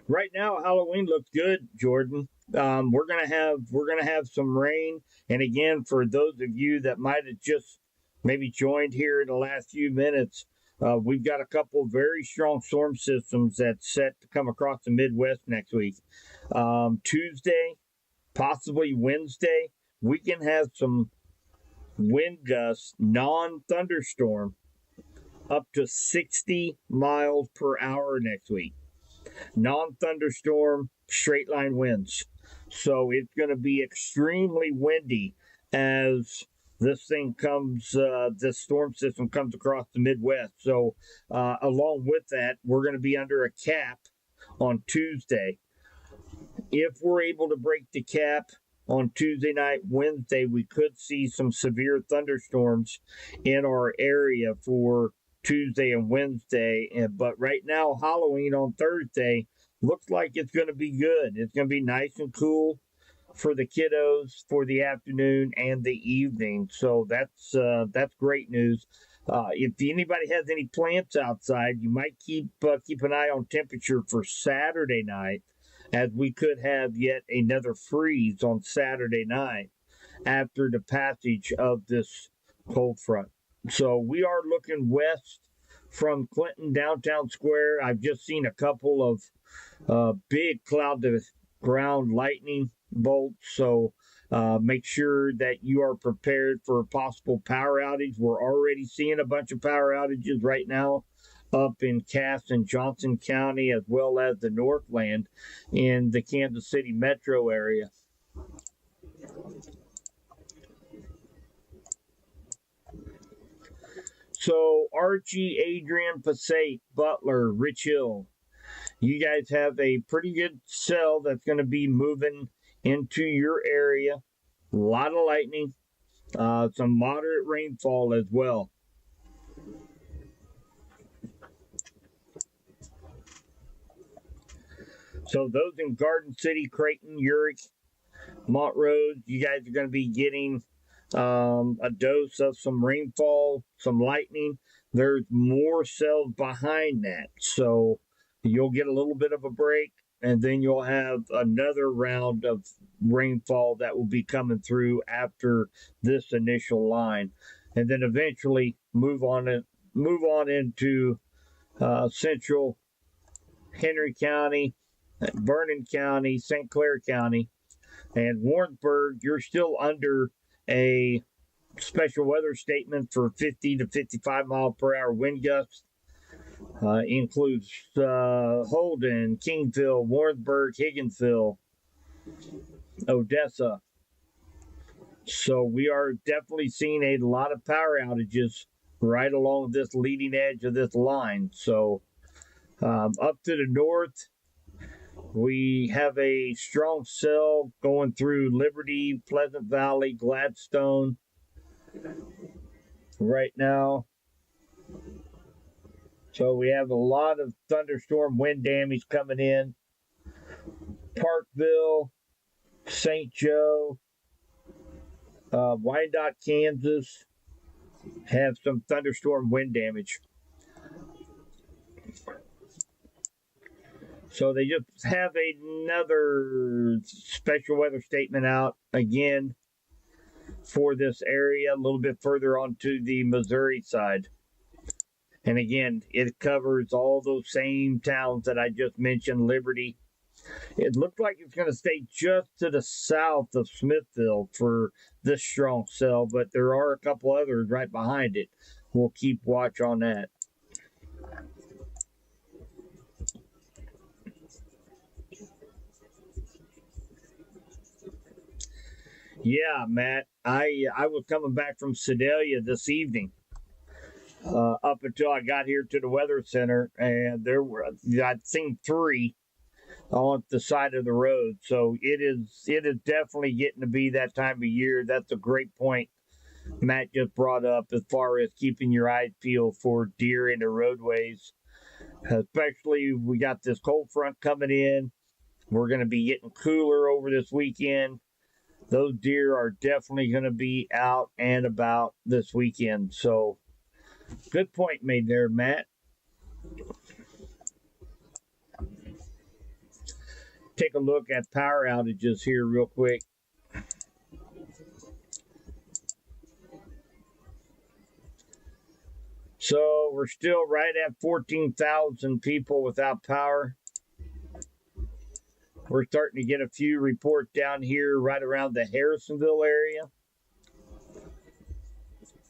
Right now, Halloween looks good, Jordan. We're gonna have some rain, and again, for those of you that might have just maybe joined here in the last few minutes, we've got a couple very strong storm systems that's set to come across the Midwest next week. Tuesday, possibly Wednesday, we can have some wind gusts, non-thunderstorm, up to 60 miles per hour next week. Non-thunderstorm, straight line winds. So it's going to be extremely windy as this storm system comes across the Midwest. So along with that, we're going to be under a cap on Tuesday. If we're able to break the cap on Tuesday night, Wednesday, we could see some severe thunderstorms in our area for Tuesday and Wednesday. But right now, Halloween on Thursday looks like it's going to be good. It's going to be nice and cool for the kiddos for the afternoon and the evening. So that's great news. If anybody has any plants outside, you might keep an eye on temperature for Saturday night, as we could have yet another freeze on Saturday night after the passage of this cold front. So we are looking west from Clinton downtown square. I've just seen a couple of big cloud to ground lightning bolts. So make sure that you are prepared for a possible power outage. We're already seeing a bunch of power outages right now up in Cass and Johnson County, as well as the Northland in the Kansas City metro area. So Archie, Adrian, Passaic, Butler, Rich Hill, you guys have a pretty good cell that's going to be moving into your area. A lot of lightning, some moderate rainfall as well. So those in Garden City, Creighton, Urick, Montrose, you guys are going to be getting a dose of some rainfall, some lightning. There's more cells behind that. So you'll get a little bit of a break, and then you'll have another round of rainfall that will be coming through after this initial line. And then eventually move on into central Henry County, Vernon County, St. Clair County, And Warrensburg, you're still under a special weather statement for 50 to 55 mile per hour wind gusts. Includes Holden, Kingville, Warrensburg, Higginsville, Odessa. So we are definitely seeing a lot of power outages right along this leading edge of this line. So up to the north, we have a strong cell going through Liberty, Pleasant Valley, Gladstone right now. So we have a lot of thunderstorm wind damage coming in. Parkville, St. Joe, Wyandotte, Kansas have some thunderstorm wind damage. So they just have another special weather statement out again for this area, a little bit further onto the Missouri side. And again, it covers all those same towns that I just mentioned, Liberty. It looked like it's going to stay just to the south of Smithville for this strong cell, but there are a couple others right behind it. We'll keep watch on that. Yeah, Matt, I was coming back from Sedalia this evening. Up until I got here to the weather center, and I'd seen 3 on the side of the road. So it is definitely getting to be that time of year. That's a great point Matt just brought up as far as keeping your eyes peeled for deer in the roadways. Especially we got this cold front coming in. We're going to be getting cooler over this weekend. Those deer are definitely going to be out and about this weekend. So good point made there, Matt. Take a look at power outages here real quick. So we're still right at 14,000 people without power. We're starting to get a few reports down here right around the Harrisonville area.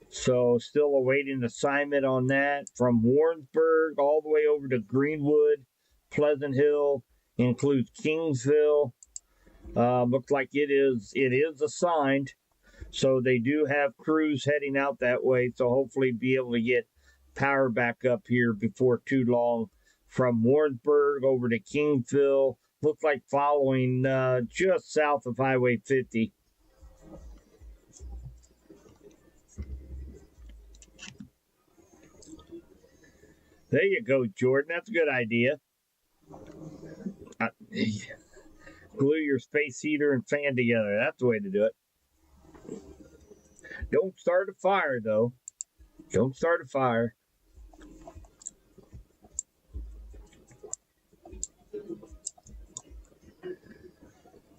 So still awaiting assignment on that from Warrensburg all the way over to Greenwood, Pleasant Hill, includes Kingsville. Looks like it is assigned. So they do have crews heading out that way. So hopefully be able to get power back up here before too long from Warrensburg over to Kingsville. Looks like following just south of Highway 50. There you go, Jordan. That's a good idea. Glue your space heater and fan together. That's the way to do it. Don't start a fire, though. Don't start a fire.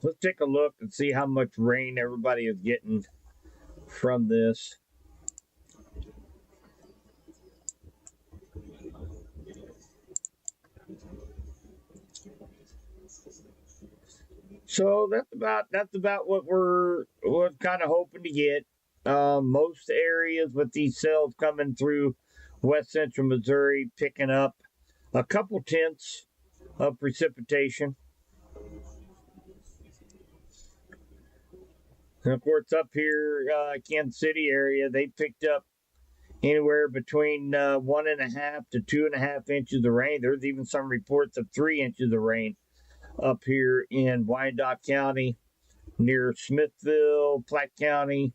Let's take a look and see how much rain everybody is getting from this. So that's about what we're kind of hoping to get. Most areas with these cells coming through west central Missouri picking up a couple tenths of precipitation. And of course, up here, Kansas City area, they picked up anywhere between 1.5 to 2.5 inches of rain. There's even some reports of 3 inches of rain up here in Wyandotte County, near Smithville, Platte County.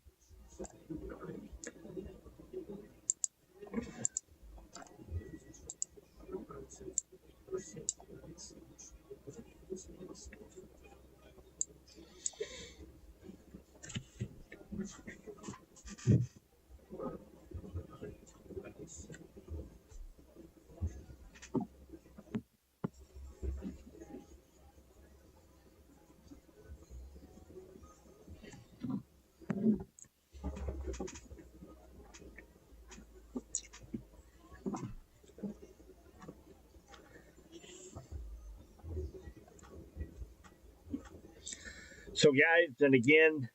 So, guys, and again,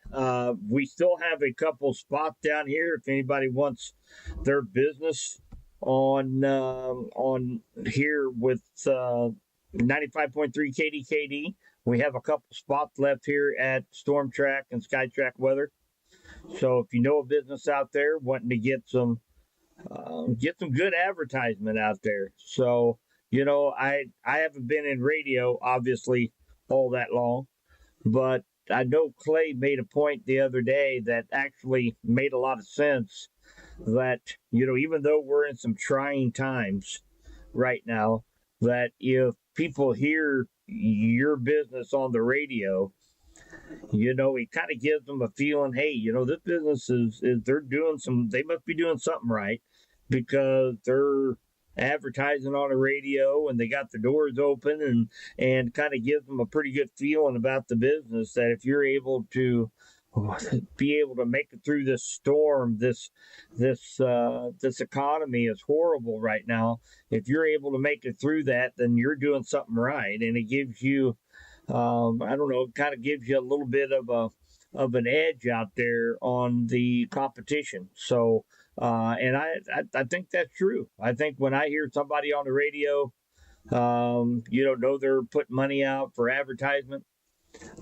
we still have a couple spots down here. If anybody wants their business on here with 95.3 KDKD, we have a couple spots left here at Storm Track and SkyTrack Weather. So, if you know a business out there wanting to get some good advertisement out there, so I haven't been in radio obviously all that long. But I know Clay made a point the other day that actually made a lot of sense that, even though we're in some trying times right now, that if people hear your business on the radio, it kind of gives them a feeling, hey, this business is they must be doing something right because they're advertising on the radio and they got the doors open and kind of gives them a pretty good feeling about the business that if you're able to be able to make it through this storm, this economy is horrible right now. If you're able to make it through that, then you're doing something right, and it gives you I don't know, it kind of gives you a little bit of an edge out there on the competition. So, and I think that's true. I think when I hear somebody on the radio, know they're putting money out for advertisement,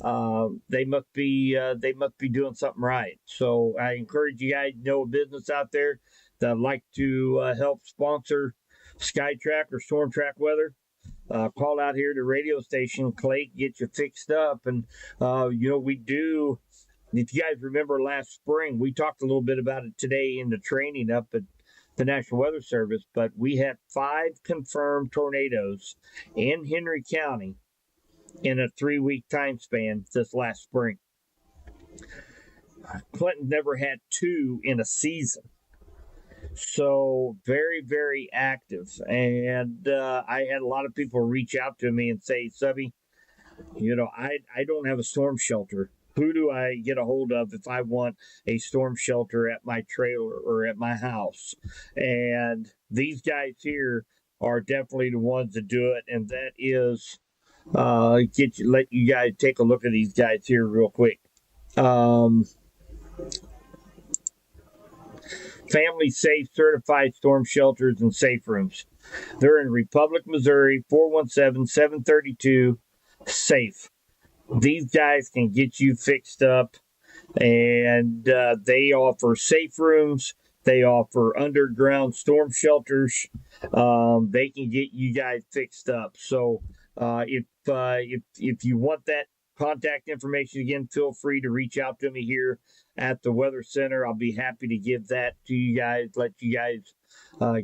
they must be doing something right. So I encourage you guys know a business out there that like to help sponsor SkyTrack or Storm Track Weather. Call out here to radio station. Clay get you fixed up, and we do. If you guys remember last spring, we talked a little bit about it today in the training up at the National Weather Service. But we had 5 confirmed tornadoes in Henry County in a 3-week time span this last spring. Clinton never had 2 in a season. So very, very active. And I had a lot of people reach out to me and say, Subby, I don't have a storm shelter. Who do I get a hold of if I want a storm shelter at my trailer or at my house? And these guys here are definitely the ones that do it. And that is let you guys take a look at these guys here real quick. Family Safe Certified Storm Shelters and Safe Rooms. They're in Republic, Missouri, 417-732-SAFE. These guys can get you fixed up, and they offer safe rooms. They offer underground storm shelters. They can get you guys fixed up. So if you want that contact information again, feel free to reach out to me here at the Weather Center. I'll be happy to give that to you guys. Let you guys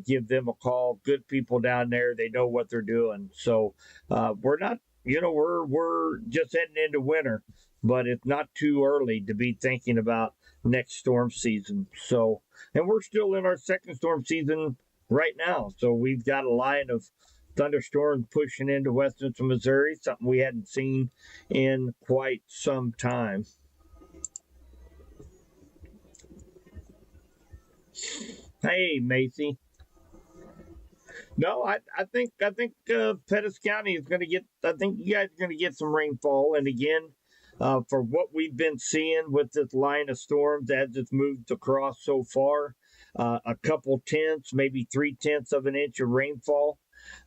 give them a call. Good people down there. They know what they're doing. So we're not. We're just heading into winter, but it's not too early to be thinking about next storm season. So, and we're still in our second storm season right now. So we've got a line of thunderstorms pushing into West Central Missouri, something we hadn't seen in quite some time. Hey, Macy. No, I think Pettis County is going to get. I think you guys are going to get some rainfall. And again, for what we've been seeing with this line of storms as it's moved across so far, a couple tenths, maybe 3/10 of an inch of rainfall.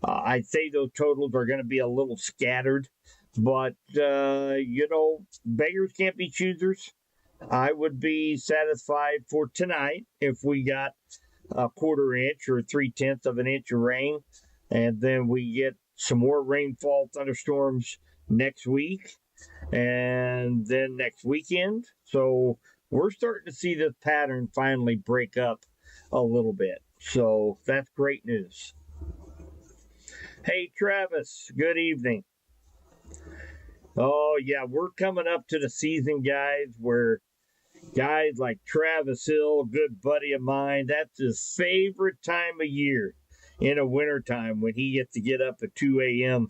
I'd say those totals are going to be a little scattered, but beggars can't be choosers. I would be satisfied for tonight if we got a 1/4 inch or 3/10 of an inch of rain, and then we get some more rainfall thunderstorms next week and then next weekend. So we're starting to see this pattern finally break up a little bit. So that's great news. Hey, Travis, good evening. Oh, yeah, we're coming up to the season, guys, where guys like Travis Hill, a good buddy of mine, that's his favorite time of year in the wintertime when he gets to get up at 2 a.m.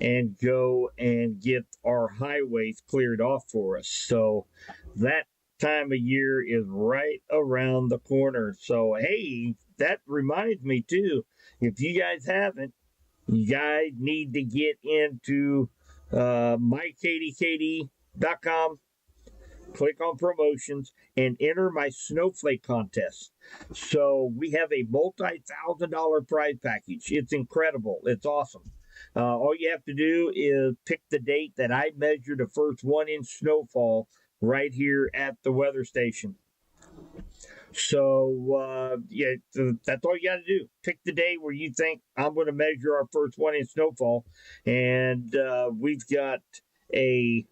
and go and get our highways cleared off for us. So that time of year is right around the corner. So, hey, that reminds me, too, if you guys haven't, you guys need to get into My KDKD snowflake.com, click on promotions, and enter my snowflake contest. So we have a multi-$1,000 prize package. It's incredible. It's awesome. All you have to do is pick the date that I measure the first 1 inch snowfall right here at the weather station. So, yeah, that's all you got to do. Pick the day where you think I'm going to measure our first 1 inch snowfall. And we've got a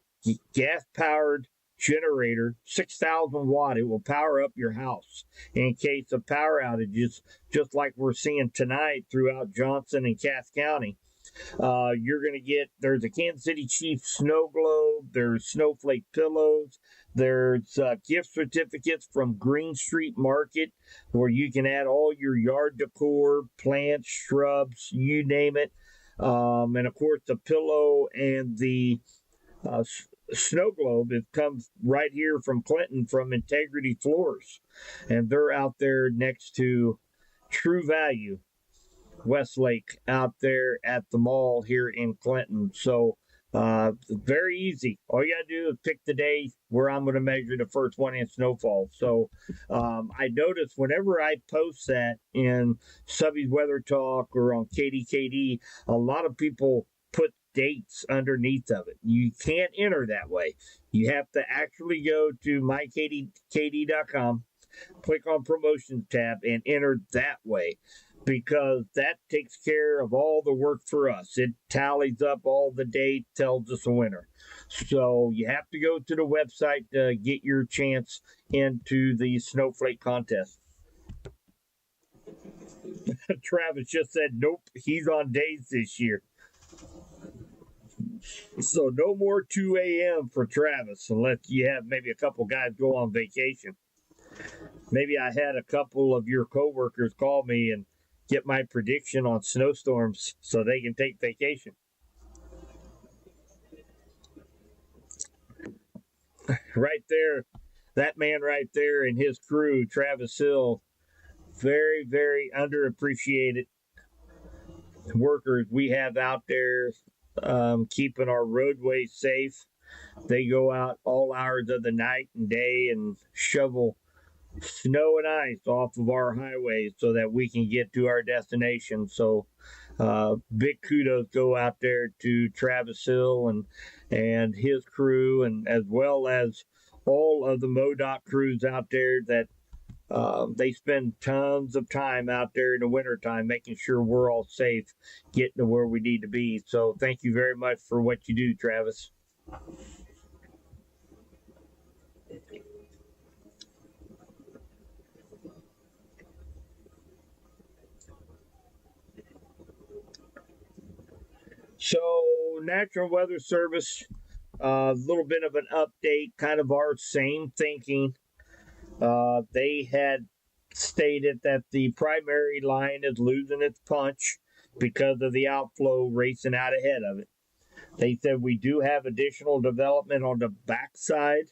gas powered generator, 6,000 watt. It will power up your house in case of power outages, just like we're seeing tonight throughout Johnson and Cass County. You're going to get, there's a Kansas City Chiefs snow globe, there's snowflake pillows, there's gift certificates from Green Street Market where you can add all your yard decor, plants, shrubs, you name it. And of course, the pillow and the snow globe, it comes right here from Clinton from Integrity Floors. And they're out there next to True Value Westlake out there at the mall here in Clinton. So very easy. All you got to do is pick the day where I'm going to measure the first 1 inch snowfall. So I notice whenever I post that in Subby's Weather Talk or on KDKD, a lot of people put dates underneath of it. You can't enter that way. You have to actually go to mykd.com, click on promotions tab, and enter that way, because that takes care of all the work for us. It tallies up all the dates, tells us a winner. So you have to go to the website to get your chance into the snowflake contest. Travis just said, nope, he's on days this year. So no more 2 a.m. for Travis, unless you have maybe a couple guys go on vacation. Maybe I had a couple of your coworkers call me and get my prediction on snowstorms so they can take vacation. Right there, that man right there and his crew, Travis Hill, very, very underappreciated workers we have out there keeping our roadways safe. They go out all hours of the night and day and shovel snow and ice off of our highways so that we can get to our destination. So big kudos go out there to Travis Hill and his crew, and as well as all of the MoDOT crews out there that they spend tons of time out there in the wintertime making sure we're all safe, getting to where we need to be. So thank you very much for what you do, Travis. So, National Weather Service, a little bit of an update, kind of our same thinking. They had stated that the primary line is losing its punch because of the outflow racing out ahead of it. They said we do have additional development on the backside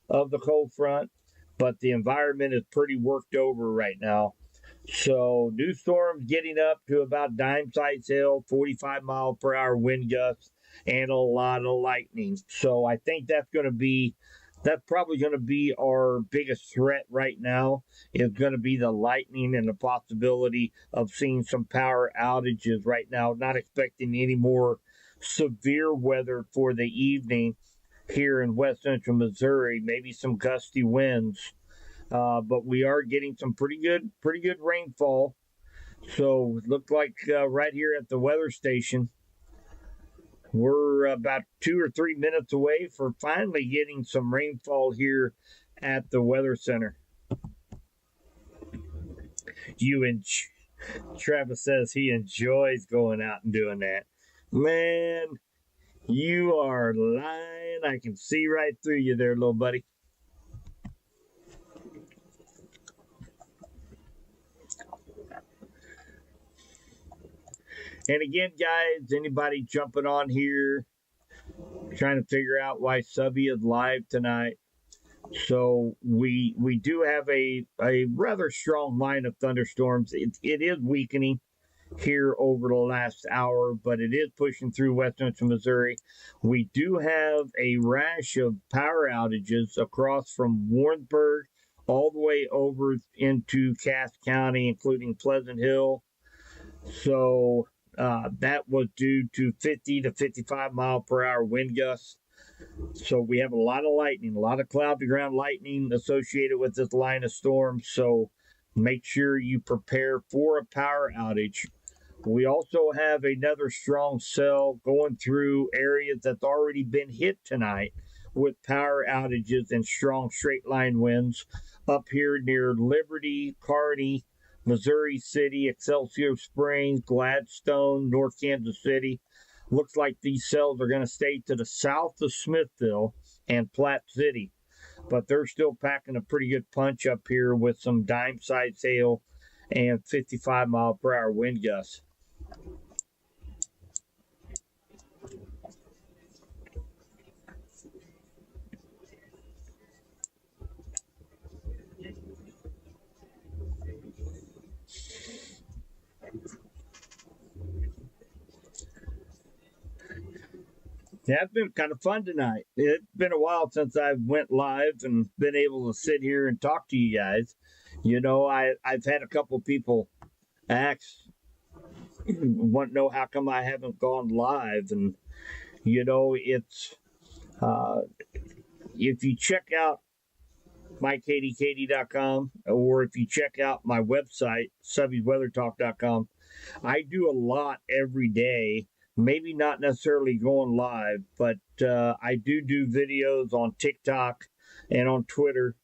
of the cold front, but the environment is pretty worked over right now. So new storms getting up to about dime size hail, 45-mile-per-hour wind gusts, and a lot of lightning. So I think that's probably going to be our biggest threat right now, is going to be the lightning and the possibility of seeing some power outages right now. Not expecting any more severe weather for the evening here in west central Missouri, maybe some gusty winds. But we are getting some pretty good rainfall. So it looked like right here at the weather station, we're about 2 or 3 minutes away from finally getting some rainfall here at the weather center. Travis says he enjoys going out and doing that. Man, you are lying. I can see right through you there, little buddy. And again, guys, anybody jumping on here, trying to figure out why Subby is live tonight. So we do have a rather strong line of thunderstorms. It is weakening. here over the last hour, but it is pushing through West Central Missouri. We do have a rash of power outages across from Warrensburg all the way over into Cass County, including Pleasant Hill. So that was due to 50 to 55 mile per hour wind gusts. So we have a lot of lightning, a lot of cloud to ground lightning associated with this line of storm. So make sure you prepare for a power outage. We also have another strong cell going through areas that's already been hit tonight with power outages and strong straight line winds up here near Liberty, Kearney, Missouri City, Excelsior Springs, Gladstone, North Kansas City. Looks like these cells are going to stay to the south of Smithville and Platte City, but they're still packing a pretty good punch up here with some dime-sized hail and 55 mile per hour wind gusts. Yeah, it's been kind of fun tonight. It's been a while since I went live and been able to sit here and talk to you guys. You know, I've had a couple of people ask, want to know how come I haven't gone live, and you know, it's if you check out mykdkd.com or if you check out my website subbiesweathertalk.com, I do a lot every day. Maybe not necessarily going live, but I do videos on TikTok and on Twitter,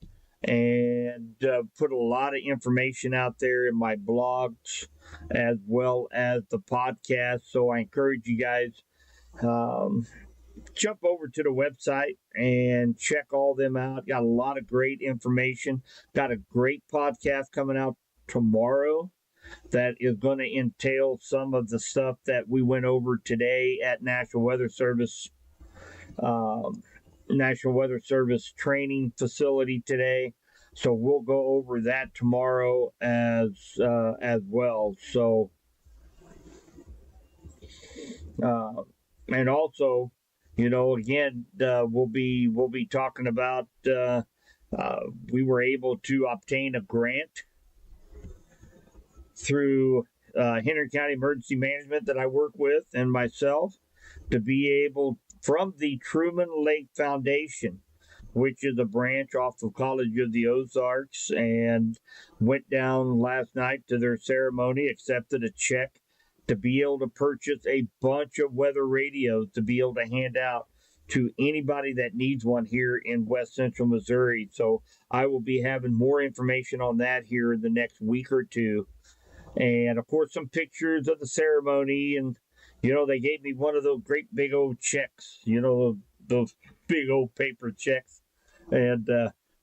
and put a lot of information out there in my blogs as well as the podcast. So I encourage you guys, jump over to the website and check all them out. Got a lot of great information. Got a great podcast coming out tomorrow that is going to entail some of the stuff that we went over today at National Weather Service training facility today. So we'll go over that tomorrow as well. So and also, you know, again, we'll be talking about we were able to obtain a grant through Henry County Emergency Management that I work with and myself to be able, from the Truman Lake Foundation, which is a branch off of College of the Ozarks, and went down last night to their ceremony, accepted a check to be able to purchase a bunch of weather radios to be able to hand out to anybody that needs one here in West Central Missouri. So I will be having more information on that here in the next week or two. And of course, some pictures of the ceremony. And, you know, they gave me one of those great big old checks, you know, those big old paper checks. And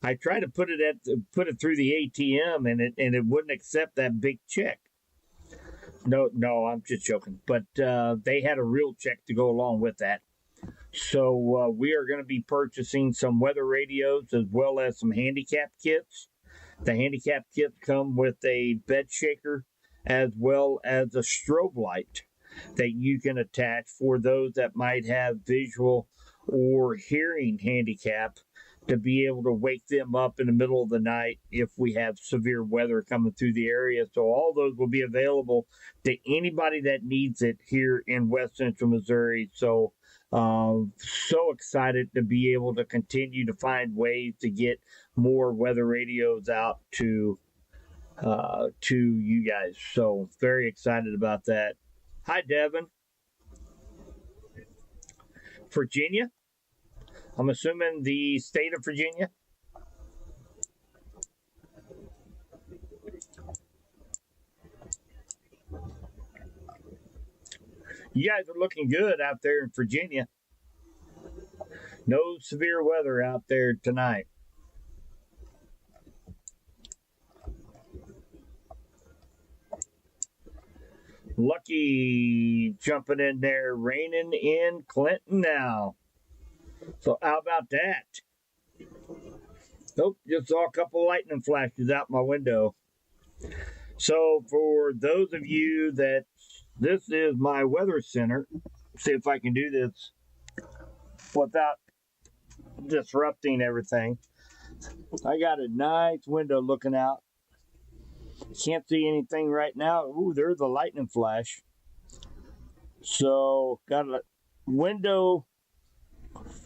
I tried to put it through the ATM, and it wouldn't accept that big check. No, I'm just joking. But they had a real check to go along with that. So we are going to be purchasing some weather radios as well as some handicap kits. The handicap kits come with a bed shaker as well as a strobe light that you can attach for those that might have visual or hearing handicap, to be able to wake them up in the middle of the night if we have severe weather coming through the area. So all those will be available to anybody that needs it here in West Central Missouri. So so excited to be able to continue to find ways to get more weather radios out to you guys. So very excited about that. Hi, Devin. Virginia? I'm assuming the state of Virginia. You guys are looking good out there in Virginia. No severe weather out there tonight. Lucky jumping in there, raining in Clinton now. So how about that? Nope, just saw a couple lightning flashes out my window. So for those of you that this is my weather center. See if I can do this without disrupting everything. I got a nice window looking out. Can't see anything right now. Ooh, there's a lightning flash. So got a window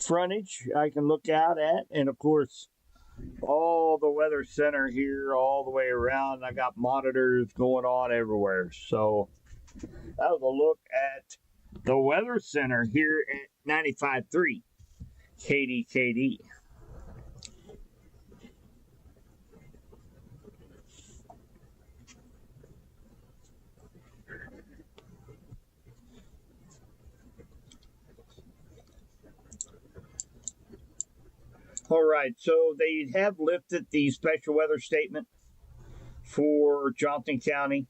frontage I can look out at, and of course all the weather center here all the way around. I got monitors going on everywhere. So that was a look at the weather center here at 95.3 KDKD. All right, so they have lifted the special weather statement for Johnson County.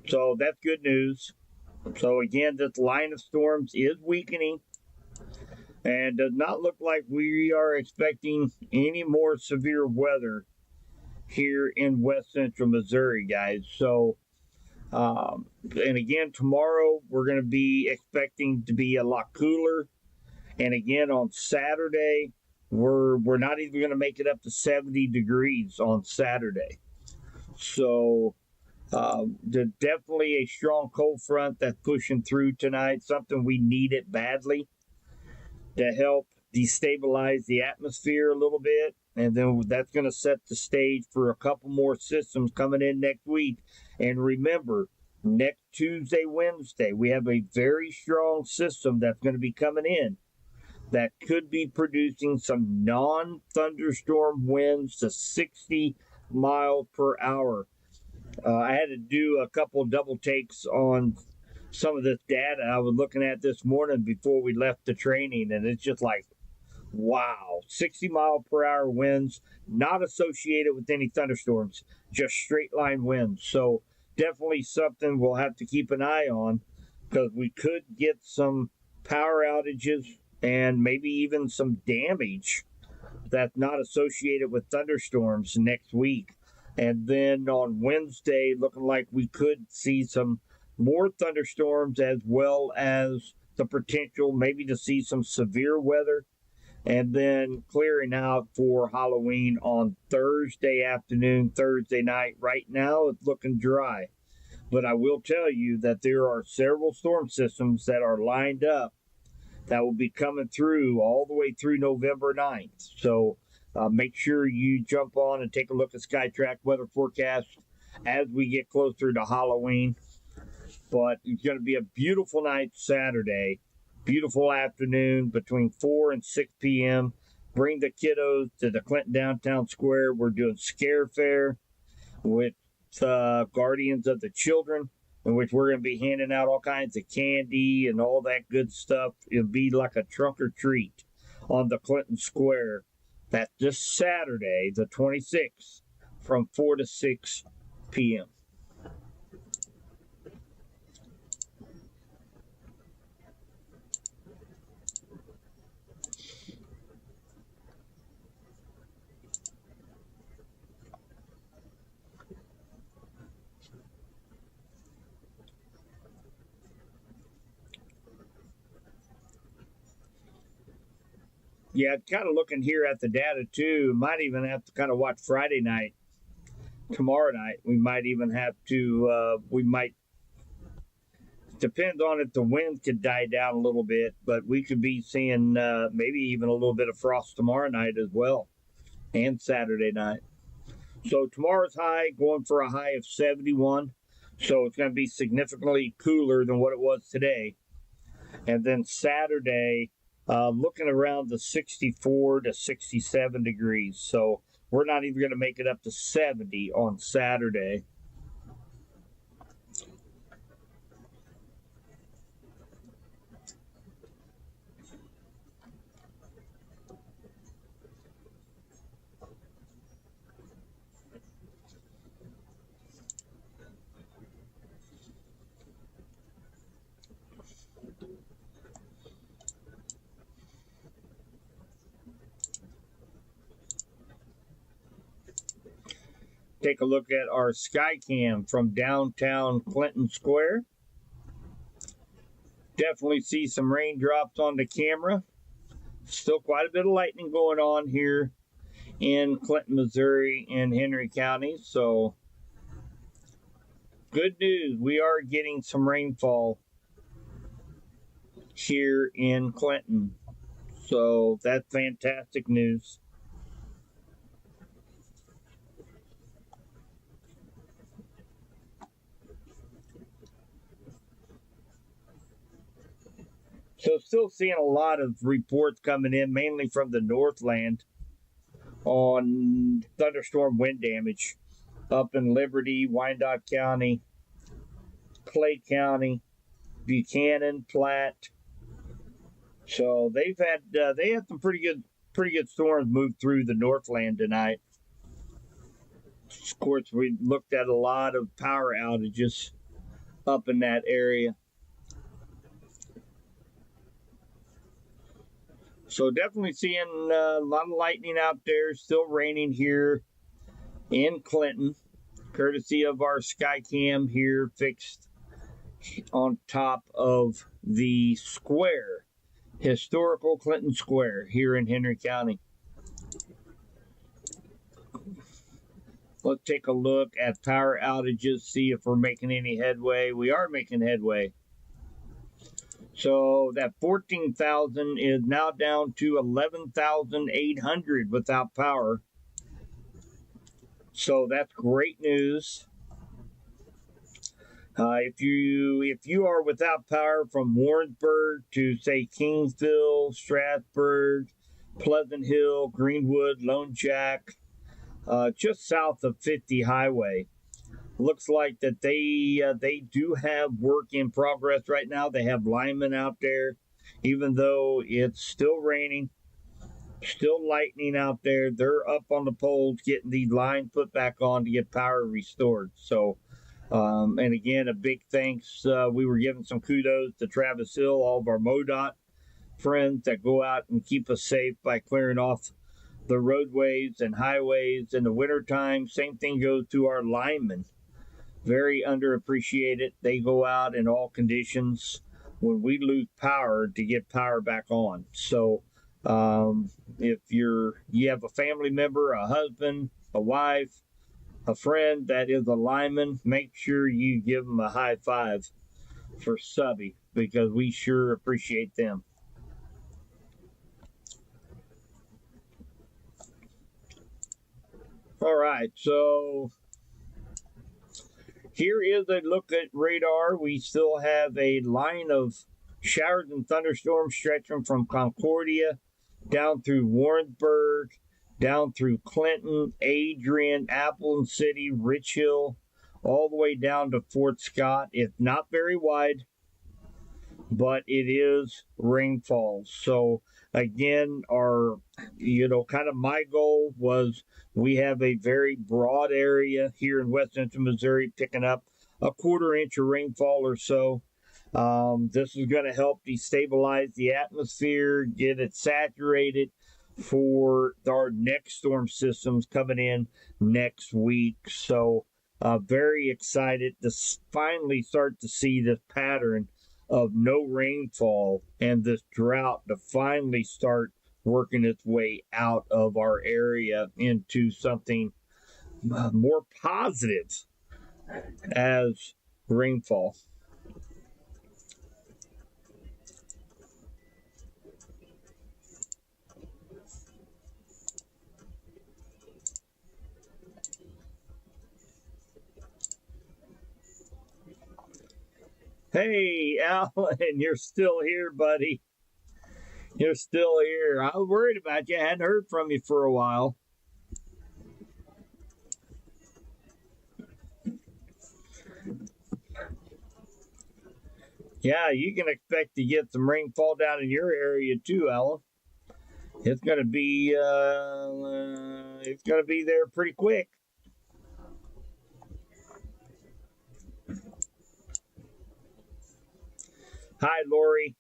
So that's good news. So again, this line of storms is weakening and does not look like we are expecting any more severe weather here in west central Missouri, guys. So, and again, tomorrow we're going to be expecting to be a lot cooler. And again, on Saturday, we're not even going to make it up to 70 degrees on Saturday. So, there's definitely a strong cold front that's pushing through tonight, something we needed badly to help destabilize the atmosphere a little bit. And then that's going to set the stage for a couple more systems coming in next week. And remember, next Tuesday, Wednesday, we have a very strong system that's going to be coming in that could be producing some non-thunderstorm winds to 60 miles per hour. I had to do a couple double takes on some of this data I was looking at this morning before we left the training, and it's just like, wow, 60 mile per hour winds, not associated with any thunderstorms, just straight line winds. So definitely something we'll have to keep an eye on, because we could get some power outages and maybe even some damage that's not associated with thunderstorms next week. And then on Wednesday, looking like we could see some more thunderstorms, as well as the potential maybe to see some severe weather, and then clearing out for Halloween on Thursday afternoon, Thursday night. Right now, it's looking dry. But I will tell you that there are several storm systems that are lined up that will be coming through all the way through November 9th. So make sure you jump on and take a look at SkyTrack weather forecast as we get closer to Halloween. But it's going to be a beautiful night Saturday, beautiful afternoon between 4 and 6 p.m. Bring the kiddos to the Clinton Downtown Square. We're doing Scare Fair with Guardians of the Children, in which we're going to be handing out all kinds of candy and all that good stuff. It'll be like a trunk or treat on the Clinton Square. That's this Saturday, the 26th, from 4 to 6 p.m. Yeah, kind of looking here at the data too. Might even have to kind of watch Friday night, tomorrow night. We might even have to, depends on if the wind could die down a little bit, but we could be seeing maybe even a little bit of frost tomorrow night as well, and Saturday night. So tomorrow's high going for a high of 71. So it's going to be significantly cooler than what it was today. And then Saturday, looking around the 64 to 67 degrees. So we're not even going to make it up to 70 on Saturday. Take a look at our Skycam from downtown Clinton Square. Definitely see some raindrops on the camera. Still quite a bit of lightning going on here in Clinton, Missouri and Henry County. So good news. We are getting some rainfall here in Clinton. So that's fantastic news. So still seeing a lot of reports coming in, mainly from the Northland, on thunderstorm wind damage up in Liberty, Wyandotte County, Clay County, Buchanan, Platte. So they had some pretty good storms move through the Northland tonight. Of course, we looked at a lot of power outages up in that area. So definitely seeing a lot of lightning out there. Still raining here in Clinton, courtesy of our Skycam here fixed on top of the square, historical Clinton Square here in Henry County. Let's take a look at power outages, see if we're making any headway. We are making headway. So that 14,000 is now down to 11,800 without power. So that's great news. If you are without power from Warrensburg to say Kingsville, Strasburg, Pleasant Hill, Greenwood, Lone Jack, just south of 50 Highway, looks like that they do have work in progress right now. They have linemen out there, even though it's still raining, still lightning out there. They're up on the poles getting the line put back on to get power restored. So, and again, a big thanks. We were giving some kudos to Travis Hill, all of our MoDOT friends that go out and keep us safe by clearing off the roadways and highways in the wintertime. Same thing goes to our linemen. Very underappreciated. They go out in all conditions when we lose power to get power back on. So if you have a family member, a husband, a wife, a friend that is a lineman, make sure you give them a high five for Subby, because we sure appreciate them. All right, so here is a look at radar. We still have a line of showers and thunderstorms stretching from Concordia down through Warrensburg, down through Clinton, Adrian, Appleton City, Rich Hill, all the way down to Fort Scott. It's not very wide, but it is rainfall. So again, our, kind of my goal was we have a very broad area here in West Central Missouri picking up a 1/4 inch of rainfall or so. This is going to help destabilize the atmosphere, get it saturated for our next storm systems coming in next week. So very excited to finally start to see this pattern of no rainfall and this drought to finally start working its way out of our area into something more positive as rainfall. Hey, Alan, you're still here, buddy. You're still here. I was worried about you. I hadn't heard from you for a while. Yeah, you can expect to get some rainfall down in your area too, Alan. It's gonna be there pretty quick. Hi, Lori.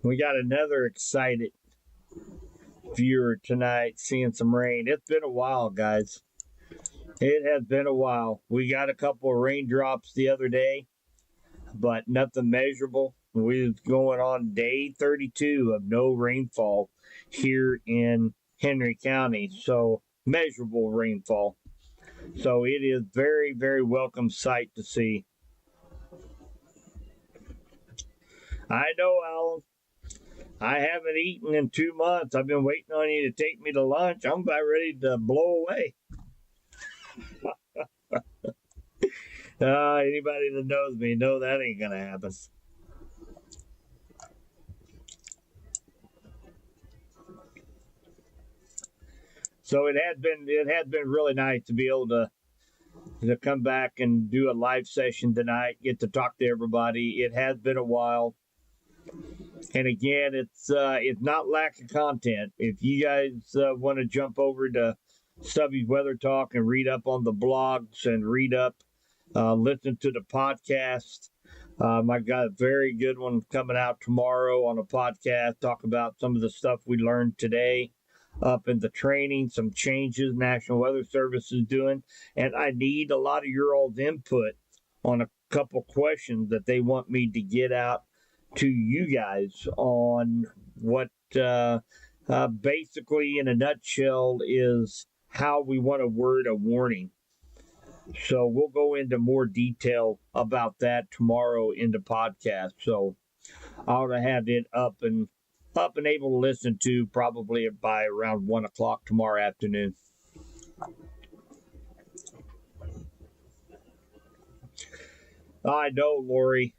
We got another excited viewer tonight, seeing some rain. It's been a while, guys. It has been a while. We got a couple of raindrops the other day, but nothing measurable. We're going on day 32 of no rainfall here in Henry County. So measurable rainfall. So it is very, very welcome sight to see. I know, Alan. I haven't eaten in 2 months. I've been waiting on you to take me to lunch. I'm about ready to blow away. Anybody that knows me know that ain't gonna happen. So it had been really nice to be able to come back and do a live session tonight, get to talk to everybody. It has been a while. And again, it's not lack of content. If you guys want to jump over to Stubby's Weather Talk and read up on the blogs and read up, listen to the podcast. I got a very good one coming out tomorrow on a podcast, talk about some of the stuff we learned today up in the training, some changes National Weather Service is doing. And I need a lot of your all's input on a couple questions that they want me to get out to you guys on what basically in a nutshell is how we want to word a warning. So we'll go into more detail about that tomorrow in the podcast. So I ought to have it up and able to listen to probably by around 1 o'clock tomorrow afternoon. I know, Lori.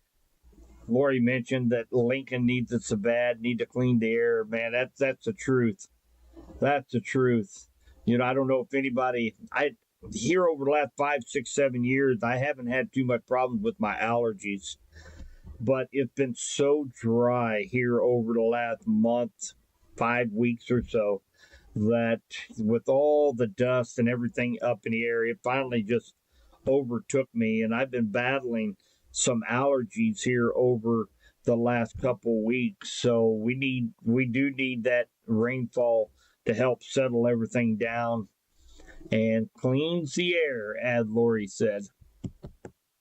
Lori mentioned that Lincoln needs it so bad, need to clean the air. Man, that's the truth. That's the truth. You know, I don't know if anybody, here over the last 5, 6, 7 years, I haven't had too much problems with my allergies. But it's been so dry here over the last month, 5 weeks or so, that with all the dust and everything up in the air, it finally just overtook me. And I've been battling some allergies here over the last couple weeks. So we do need that rainfall to help settle everything down and cleans the air, as Lori said.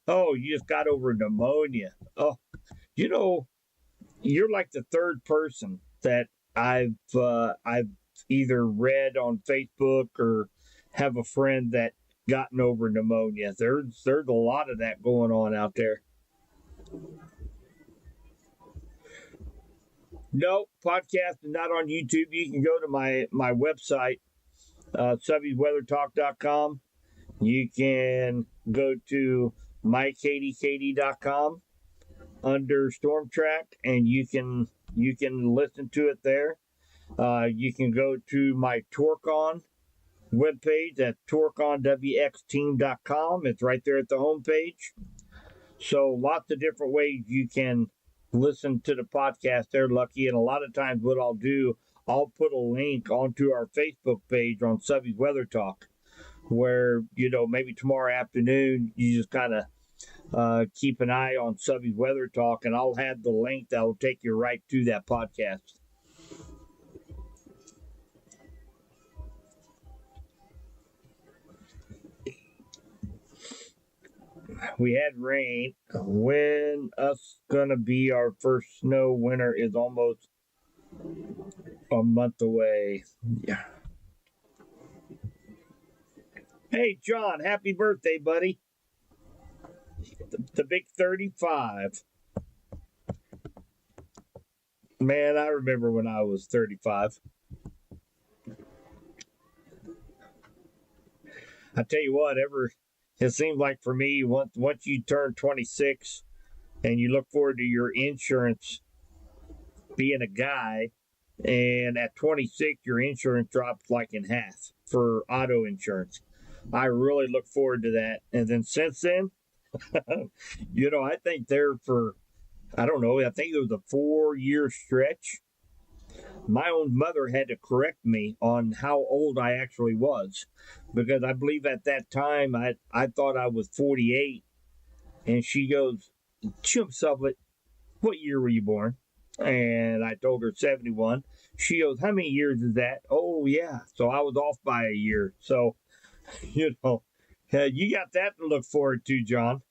Oh, you just got over pneumonia. Oh, you know, you're like the third person that I've either read on Facebook or have a friend that gotten over pneumonia. There's a lot of that going on out there. No, podcast is not on YouTube. You can go to my website, Subby'sWeatherTalk.com. You can go to mykdkd.com under Storm Track, and you can listen to it there. You can go to my TorqueOn webpage at TorqueOnWXTeam.com. It's right there at the homepage. So lots of different ways you can listen to the podcast there, Lucky. And a lot of times what I'll do, I'll put a link onto our Facebook page on Subby's Weather Talk, where, you know, maybe tomorrow afternoon you just kind of keep an eye on Subby's Weather Talk, and I'll have the link that will take you right to that podcast. We had rain. When us gonna be our first snow? Winter is almost a month away. Yeah. Hey, John, happy birthday, buddy. The big 35. Man, I remember when I was 35. I tell you what, it seems like for me, once you turn 26 and you look forward to your insurance being a guy, and at 26, your insurance drops like in half for auto insurance. I really look forward to that. And then since then, you know, I think I think it was a 4-year stretch. My own mother had to correct me on how old I actually was, because I believe at that time I thought I was 48, and she goes, "Chimp Sublett, what year were you born?" And I told her 71. She goes, how many years is that? Oh, yeah. So I was off by a year. So, you know, you got that to look forward to, John.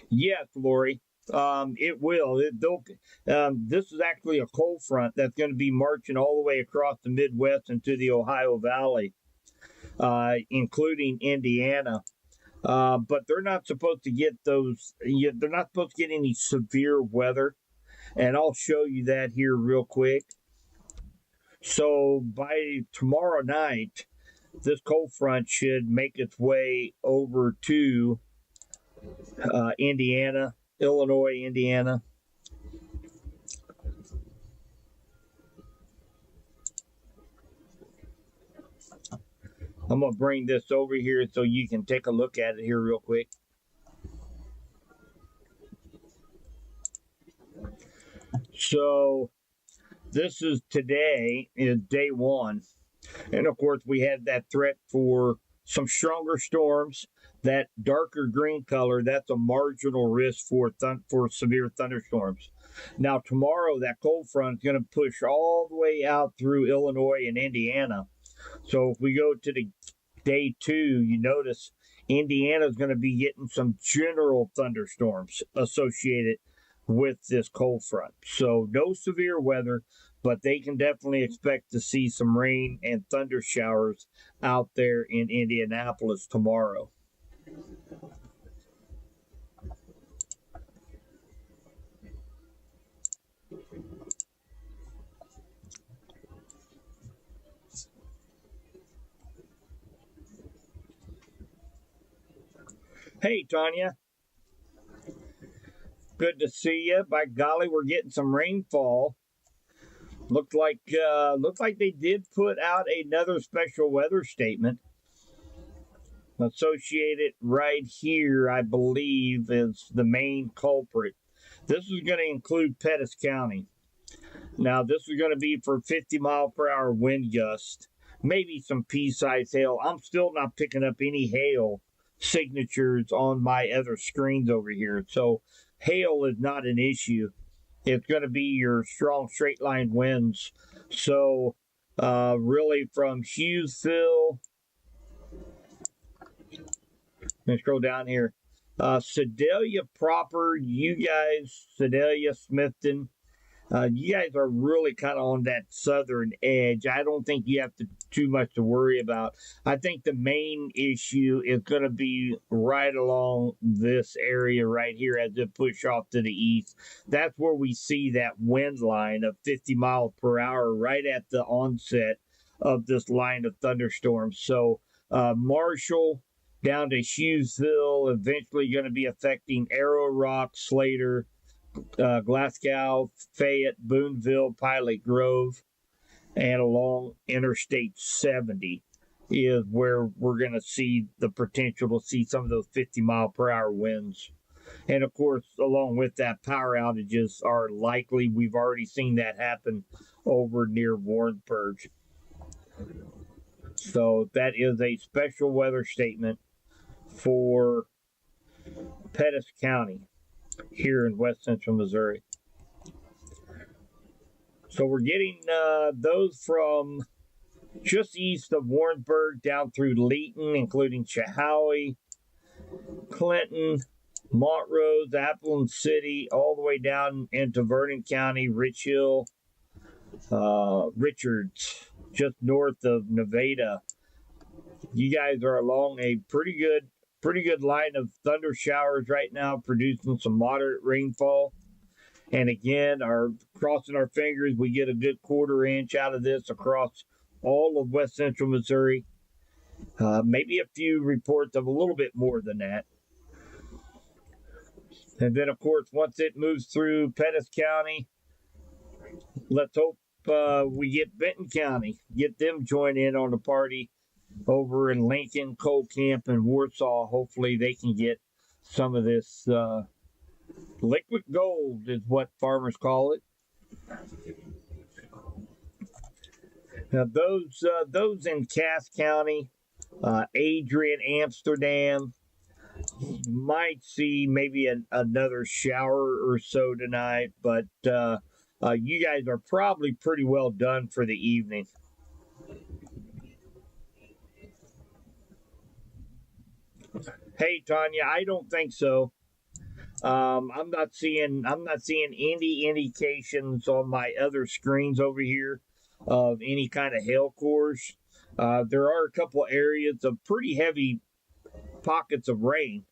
Yes, Lori. It will. This is actually a cold front that's going to be marching all the way across the Midwest into the Ohio Valley, including Indiana. But they're not supposed to get those. They're not supposed to get any severe weather, and I'll show you that here real quick. So by tomorrow night, this cold front should make its way over to Indiana, Illinois, Indiana. I'm going to bring this over here so you can take a look at it here real quick. So this is today, is day one. And of course, we had that threat for some stronger storms. That darker green color, that's a marginal risk for severe thunderstorms. Now, tomorrow, that cold front is going to push all the way out through Illinois and Indiana. So if we go to the day 2, you notice Indiana is going to be getting some general thunderstorms associated with this cold front. So no severe weather, but they can definitely expect to see some rain and thunder showers out there in Indianapolis tomorrow. Hey, Tanya. Good to see you. By golly, we're getting some rainfall. Looked like they did put out another special weather statement. Associated right here, I believe, is the main culprit. This is going to include Pettis County. Now, this is going to be for 50-mile-per-hour wind gust, maybe some pea-sized hail. I'm still not picking up any hail signatures on my other screens over here. So hail is not an issue. It's going to be your strong straight line winds. So really from Hughesville, let me scroll down here. Sedalia proper, you guys, Sedalia, Smithton, you guys are really kind of on that southern edge. I don't think you have too much to worry about. I think the main issue is going to be right along this area right here as it push off to the east. That's where we see that wind line of 50 miles per hour right at the onset of this line of thunderstorms. So Marshall down to Hughesville, eventually going to be affecting Arrow Rock, Slater, Glasgow, Fayette, Boonville, Pilot Grove, and along Interstate 70 is where we're going to see the potential to see some of those 50-mile-per-hour winds. And of course, along with that, power outages are likely. We've already seen that happen over near Warrensburg. So that is a special weather statement for Pettis County here in west central Missouri. So we're getting those from just east of Warrensburg down through Leeton, including Chehaui, Clinton, Montrose, Appleton City, all the way down into Vernon County, Rich Hill, Richards, just north of Nevada. You guys are along a pretty good line of thunder showers right now, producing some moderate rainfall. And again, crossing our fingers, we get a good quarter-inch out of this across all of west central Missouri. Maybe a few reports of a little bit more than that. And then, of course, once it moves through Pettis County, let's hope we get Benton County, get them joined in on the party over in Lincoln, Coal Camp, and Warsaw. Hopefully they can get some of this liquid gold is what farmers call it. Now those in Cass County, Adrian, Amsterdam, might see maybe another shower or so tonight, but you guys are probably pretty well done for the evening. Hey, Tanya, I don't think so. I'm not seeing any indications on my other screens over here of any kind of hail cores. There are a couple areas of pretty heavy pockets of rain,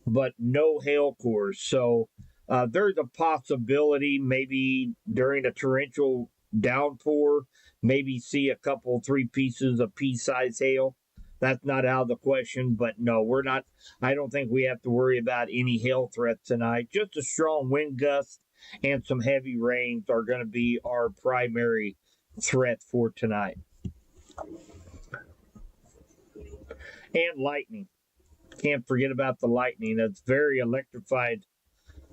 but no hail cores. So there's a possibility maybe during a torrential downpour, maybe see a couple, 3 pieces of pea-sized hail. That's not out of the question, but no, we're not. I don't think we have to worry about any hail threats tonight. Just a strong wind gust and some heavy rains are going to be our primary threat for tonight. And lightning. Can't forget about the lightning. That's very electrified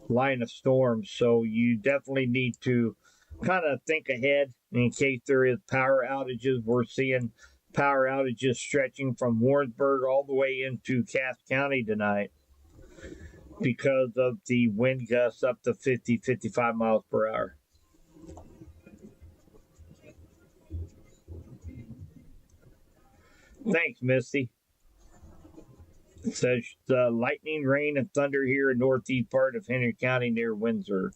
line of storms. So you definitely need to kind of think ahead in case there is power outages. We're seeing power outages stretching from Warrensburg all the way into Cass County tonight because of the wind gusts up to 50, 55 miles per hour. Thanks, Misty. It says lightning, rain, and thunder here in northeast part of Henry County near Windsor.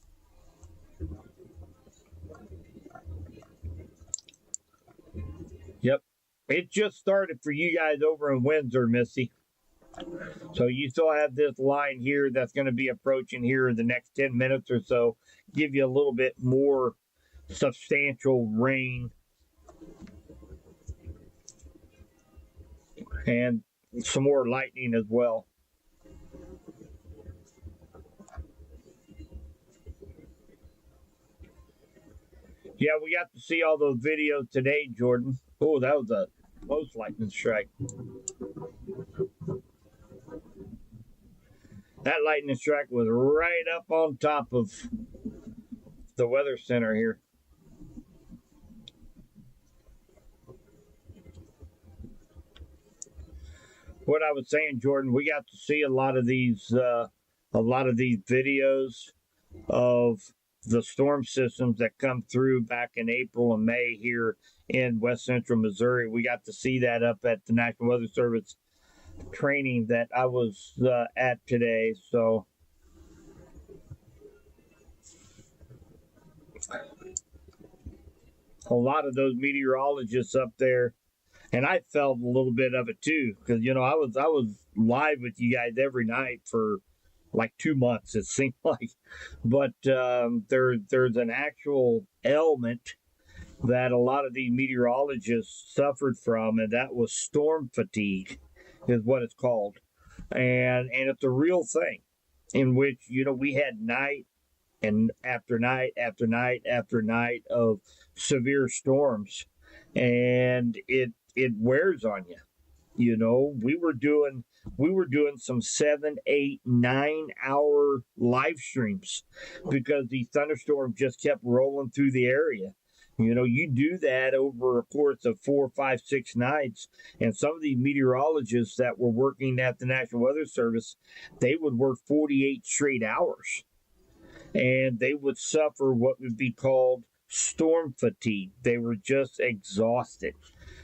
Yep. It just started for you guys over in Windsor, Missy. So you still have this line here that's going to be approaching here in the next 10 minutes or so. Give you a little bit more substantial rain. And some more lightning as well. Yeah, we got to see all those videos today, Jordan. Oh, that was a close lightning strike. That lightning strike was right up on top of the weather center here. What I was saying, Jordan, we got to see a lot of these videos of the storm systems that come through back in April and May here in West Central Missouri. We got to see that up at the National Weather Service training that I was at today. So a lot of those meteorologists up there, and I felt a little bit of it too, because I was live with you guys every night for like 2 months, it seemed like. But there's an actual ailment that a lot of these meteorologists suffered from, and that was storm fatigue, is what it's called. And it's a real thing in which, we had night and after night after night after night of severe storms, and it wears on you. We were doing some 7, 8, 9 hour live streams because these thunderstorms just kept rolling through the area. You do that over a course of 4, 5, 6 nights, and some of these meteorologists that were working at the National Weather Service, they would work 48 straight hours, and they would suffer what would be called storm fatigue. They were just exhausted.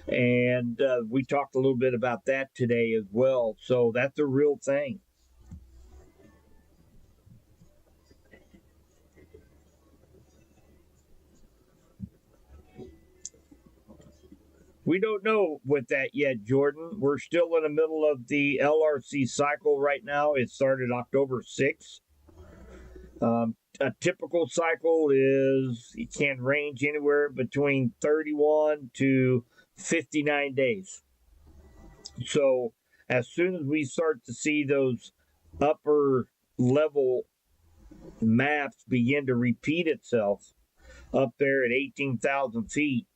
And we talked a little bit about that today as well. So that's a real thing. We don't know with that yet, Jordan. We're still in the middle of the LRC cycle right now. It started October 6th. A typical cycle it can range anywhere between 31 to 59 days. So as soon as we start to see those upper level maps begin to repeat itself up there at 18,000 feet,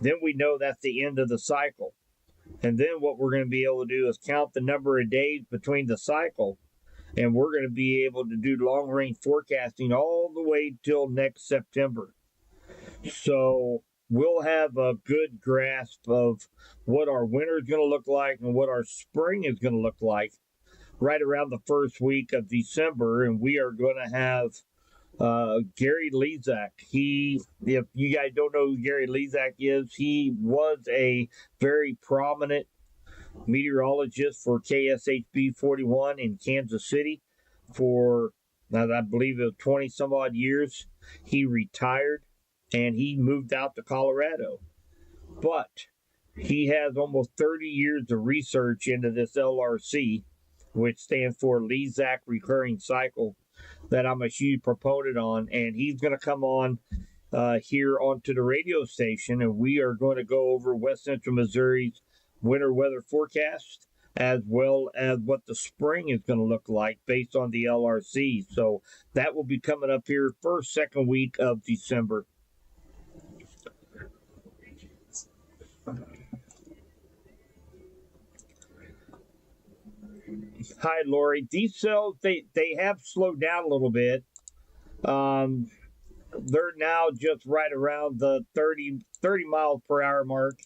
then we know that's the end of the cycle. And then what we're going to be able to do is count the number of days between the cycle, and we're going to be able to do long range forecasting all the way till next September. So we'll have a good grasp of what our winter is going to look like and what our spring is going to look like right around the first week of December, and we are going to have Gary Lezak. If you guys don't know who Gary Lezak is, he was a very prominent meteorologist for KSHB 41 in Kansas City for, I believe, it was 20 some odd years. He retired and he moved out to Colorado. But he has almost 30 years of research into this LRC, which stands for Lezak Recurring Cycle, that I'm a huge proponent on. And he's going to come on here onto the radio station, and we are going to go over West Central Missouri's winter weather forecast, as well as what the spring is going to look like based on the LRC. So that will be coming up here first, second week of December. Hi, Lori. These cells, they have slowed down a little bit. They're now just right around the 30 miles per hour mark.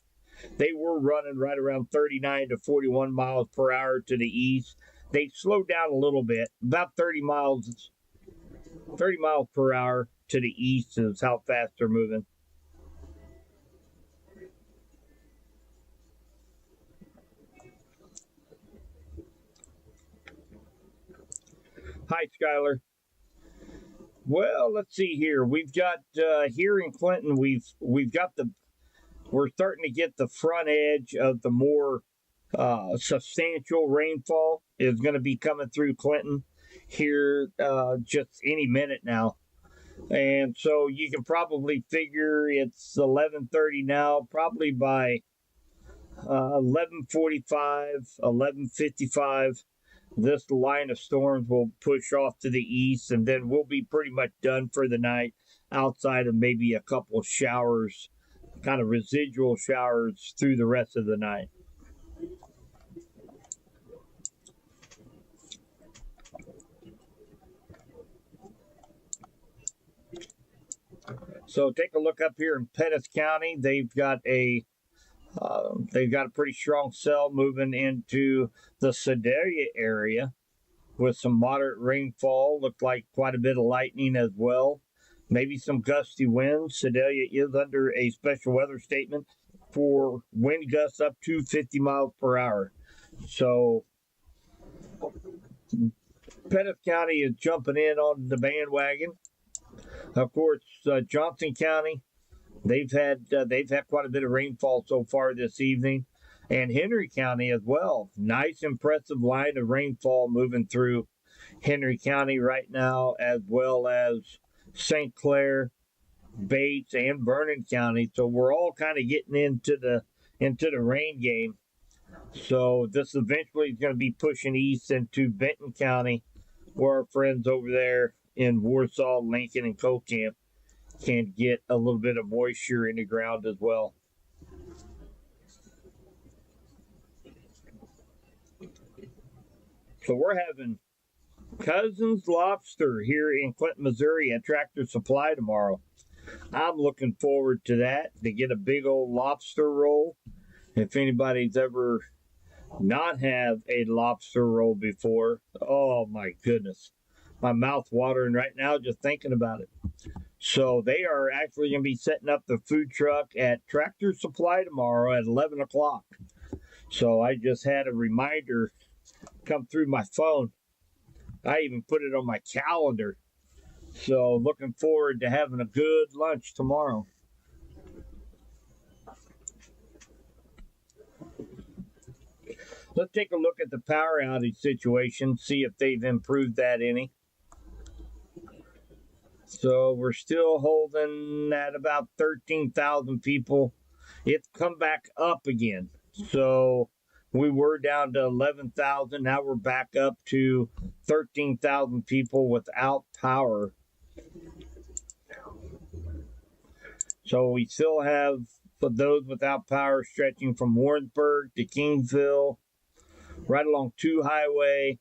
They were running right around 39 to 41 miles per hour to the east. They slowed down a little bit, about 30 miles per hour to the east is how fast they're moving. Hi, Skylar. Well, let's see here. We've got here in Clinton, we're starting to get the front edge of the more substantial rainfall is going to be coming through Clinton here just any minute now. And so you can probably figure it's 11:30 now, probably by 11:45, 11:55. This line of storms will push off to the east, and then we'll be pretty much done for the night outside of maybe a couple of showers, kind of residual showers through the rest of the night. So take a look up here in Pettis County. They've got a pretty strong cell moving into the Sedalia area with some moderate rainfall. Looked like quite a bit of lightning as well. Maybe some gusty winds. Sedalia is under a special weather statement for wind gusts up to 50 miles per hour. So Pettis County is jumping in on the bandwagon. Of course, Johnson County, they've had quite a bit of rainfall so far this evening, and Henry County as well. Nice, impressive line of rainfall moving through Henry County right now, as well as St. Clair, Bates, and Vernon County. So we're all kind of getting into the rain game. So this eventually is going to be pushing east into Benton County, where our friends over there in Warsaw, Lincoln, and Cocamp can get a little bit of moisture in the ground as well. So we're having Cousins Lobster here in Clinton, Missouri at Tractor Supply tomorrow. I'm looking forward to that, to get a big old lobster roll. If anybody's ever not have a lobster roll before, oh my goodness. My mouth watering right now just thinking about it. So they are actually going to be setting up the food truck at Tractor Supply tomorrow at 11 o'clock. So I just had a reminder come through my phone. I even put it on my calendar. So looking forward to having a good lunch tomorrow. Let's take a look at the power outage situation, see if they've improved that any. So we're still holding at about 13,000 people. It's come back up again. So we were down to 11,000. Now we're back up to 13,000 people without power. So we still have those without power stretching from Warrensburg to Kingsville, right along 2 Highway,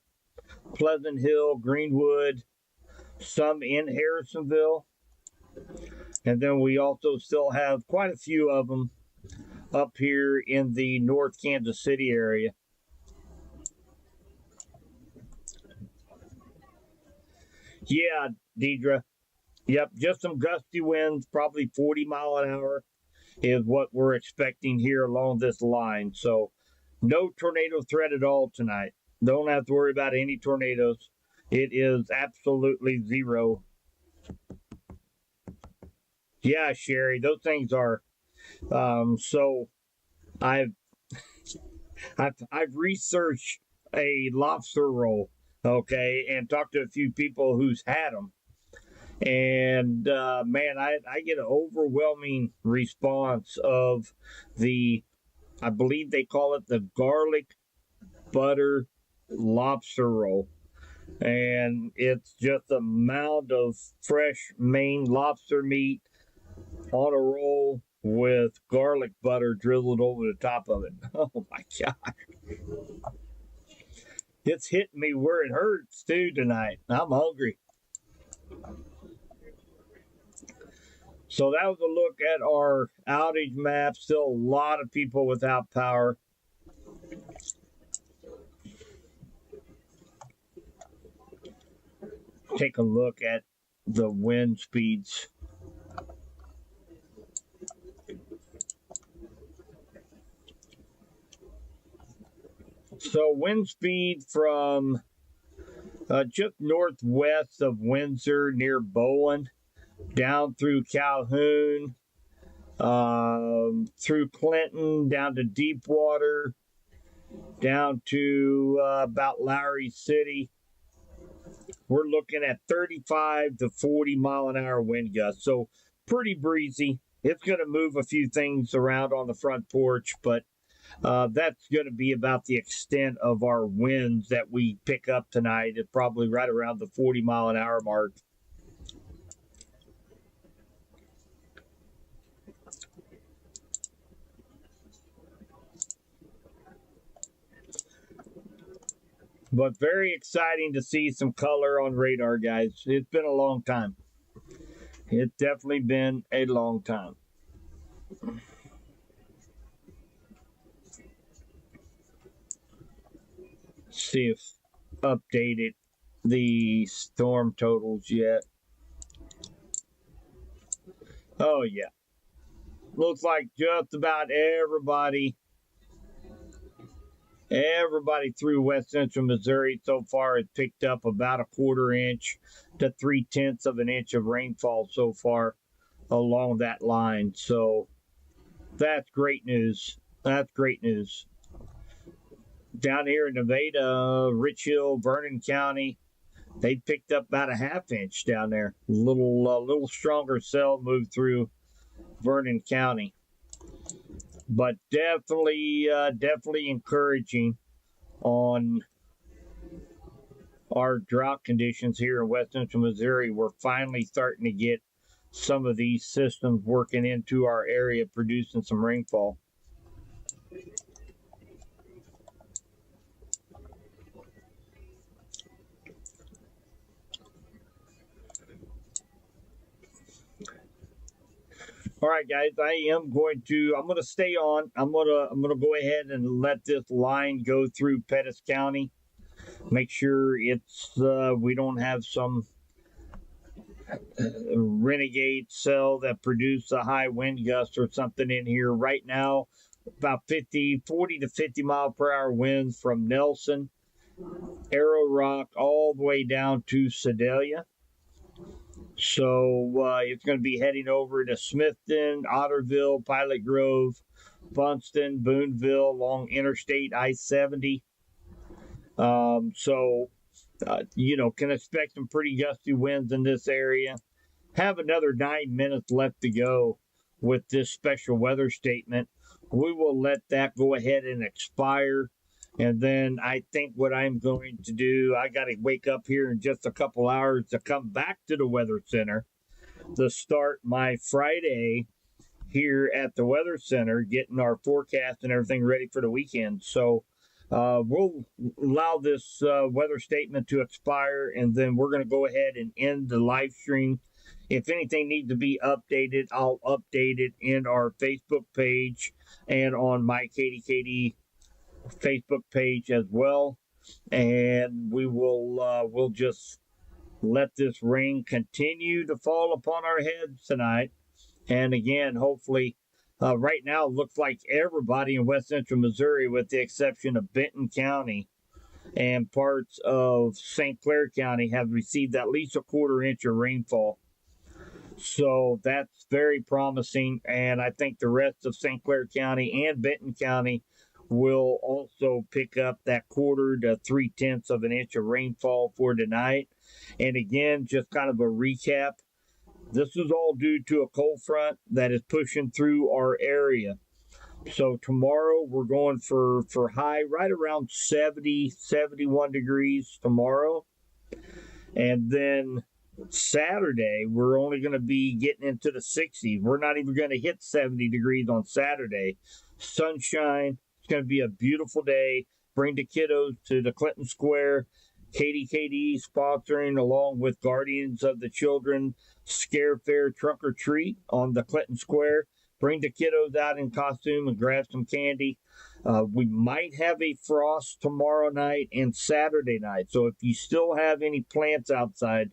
Pleasant Hill, Greenwood, some in Harrisonville. And then we also still have quite a few of them up here in the North Kansas City area. Yeah, Deidre. Yep, just some gusty winds, probably 40 mile an hour is what we're expecting here along this line. So no tornado threat at all tonight. Don't have to worry about any tornadoes. It is absolutely zero. Yeah, Sherry, those things are. So I've I've researched a lobster roll, okay, and talked to a few people who's had them. And man, I get an overwhelming response of I believe they call it the garlic butter lobster roll. And it's just a mound of fresh Maine lobster meat on a roll with garlic butter drizzled over the top of it. Oh my God. It's hitting me where it hurts too tonight. I'm hungry. So that was a look at our outage map. Still a lot of people without power. Take a look at the wind speeds. So wind speed from just northwest of Windsor near Bowen, down through Calhoun, through Clinton, down to Deepwater, down to about Lowry City. We're looking at 35 to 40 mile an hour wind gusts. So pretty breezy. It's going to move a few things around on the front porch, but that's going to be about the extent of our winds that we pick up tonight. It's probably right around the 40 mile an hour mark. But very exciting to see some color on radar, guys. It's been a long time. It's definitely been a long time. See if updated the storm totals yet. Oh yeah. Looks like just about everybody through West Central Missouri so far has picked up about a quarter inch to 3/10 of an inch of rainfall so far along that line. So that's great news. That's great news. Down here in Nevada, Rich Hill, Vernon County, they picked up about a half inch down there. Little stronger cell moved through Vernon County. But definitely encouraging on our drought conditions here in West Central Missouri. We're finally starting to get some of these systems working into our area, producing some rainfall. All right, guys, I'm going to stay on. I'm going to go ahead and let this line go through Pettis County. Make sure we don't have some renegade cell that produced a high wind gust or something in here. Right now, about 40 to 50 mile per hour winds from Nelson, Arrow Rock, all the way down to Sedalia. So it's going to be heading over to Smithton, Otterville, Pilot Grove, Funston, Boonville, along Interstate I-70. Can expect some pretty gusty winds in this area. Have another 9 minutes left to go with this special weather statement. We will let that go ahead and expire. And then I think what I'm going to do, I got to wake up here in just a couple hours to come back to the Weather Center to start my Friday here at the Weather Center, getting our forecast and everything ready for the weekend. So we'll allow this weather statement to expire, and then we're going to go ahead and end the live stream. If anything needs to be updated, I'll update it in our Facebook page and on my KDKD Facebook page as well. And we'll just let this rain continue to fall upon our heads tonight. And again, hopefully, right now, it looks like everybody in west central Missouri, with the exception of Benton County and parts of St. Clair County, have received at least a quarter inch of rainfall. So that's very promising. And I think the rest of St. Clair County and Benton County will also pick up that quarter to 3/10 of an inch of rainfall for tonight. And again, just kind of a recap. This is all due to a cold front that is pushing through our area. So tomorrow we're going for high right around 70, 71 degrees tomorrow. And then Saturday, we're only going to be getting into the 60s. We're not even going to hit 70 degrees on Saturday. Sunshine. It's going to be a beautiful day. Bring the kiddos to the Clinton Square. KDKD sponsoring, along with Guardians of the Children, Scare Fair Trunk or Treat on the Clinton Square. Bring the kiddos out in costume and grab some candy. We might have a frost tomorrow night and Saturday night. So if you still have any plants outside,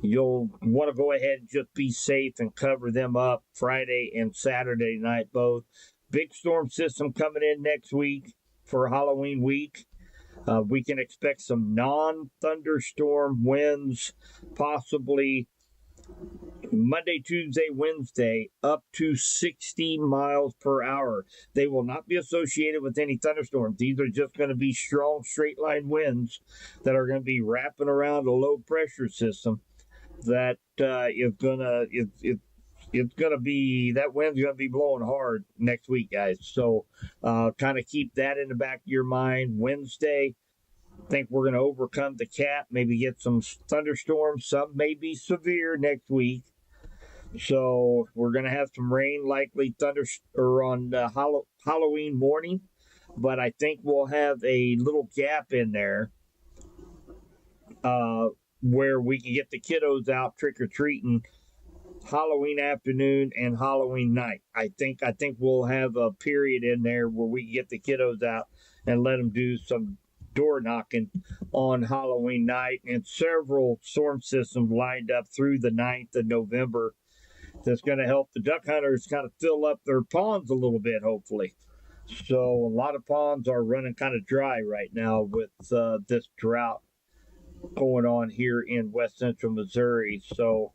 you'll want to go ahead and just be safe and cover them up Friday and Saturday night both. Big storm system coming in next week for Halloween week. We can expect some non-thunderstorm winds, possibly Monday, Tuesday, Wednesday, up to 60 miles per hour. They will not be associated with any thunderstorms. These are just going to be strong straight line winds that are going to be wrapping around a low pressure system that is going to it's going to be, that wind's going to be blowing hard next week, guys. So kind of keep that in the back of your mind. Wednesday, I think we're going to overcome the cap, maybe get some thunderstorms. Some may be severe next week. So we're going to have some rain, likely thunder or on Halloween morning. But I think we'll have a little gap in there where we can get the kiddos out trick-or-treating Halloween afternoon and Halloween night. I think we'll have a period in there where we can get the kiddos out and let them do some door knocking on Halloween night, and several storm systems lined up through the 9th of November that's going to help the duck hunters kind of fill up their ponds a little bit, hopefully. So a lot of ponds are running kind of dry right now with this drought going on here in west central Missouri. So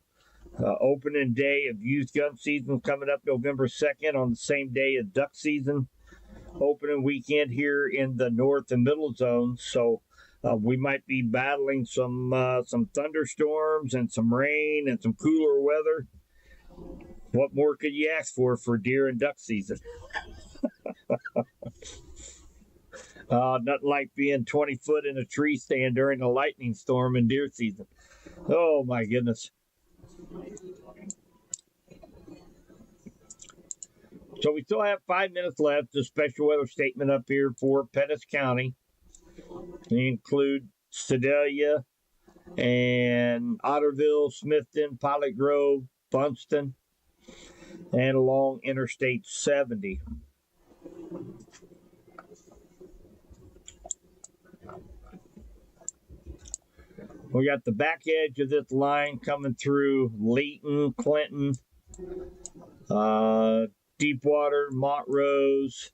opening day of youth gun season coming up November 2nd on the same day as duck season. Opening weekend here in the north and middle zones. So we might be battling some thunderstorms and some rain and some cooler weather. What more could you ask for deer and duck season? Nothing like being 20 foot in a tree stand during a lightning storm in deer season. Oh my goodness. So we still have 5 minutes left. The special weather statement up here for Pettis County. They include Sedalia and Otterville, Smithton, Pilot Grove, Funston, and along Interstate 70. We got the back edge of this line coming through Leeton, Clinton, Deepwater, Montrose.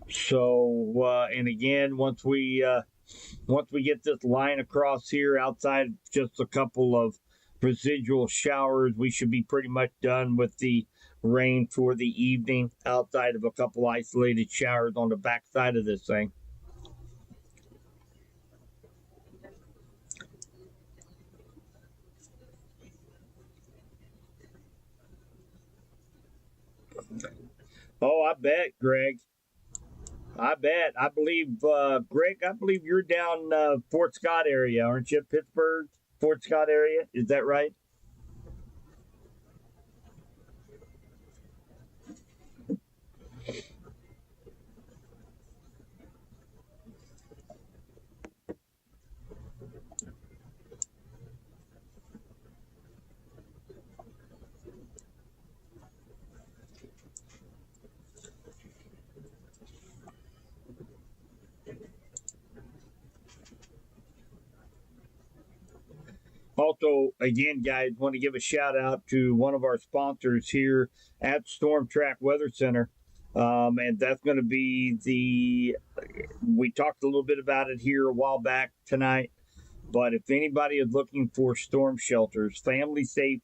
So, and again, once we get this line across here, outside just a couple of residual showers, we should be pretty much done with the rain for the evening, outside of a couple isolated showers on the backside of this thing. Oh, I bet, Greg. I bet. I believe, Greg, I believe you're down Fort Scott area, aren't you? Pittsburgh, Fort Scott area. Is that right? Also, again, guys, want to give a shout out to one of our sponsors here at Storm Track Weather Center. And that's going to be we talked a little bit about it here a while back tonight. But if anybody is looking for storm shelters, family safe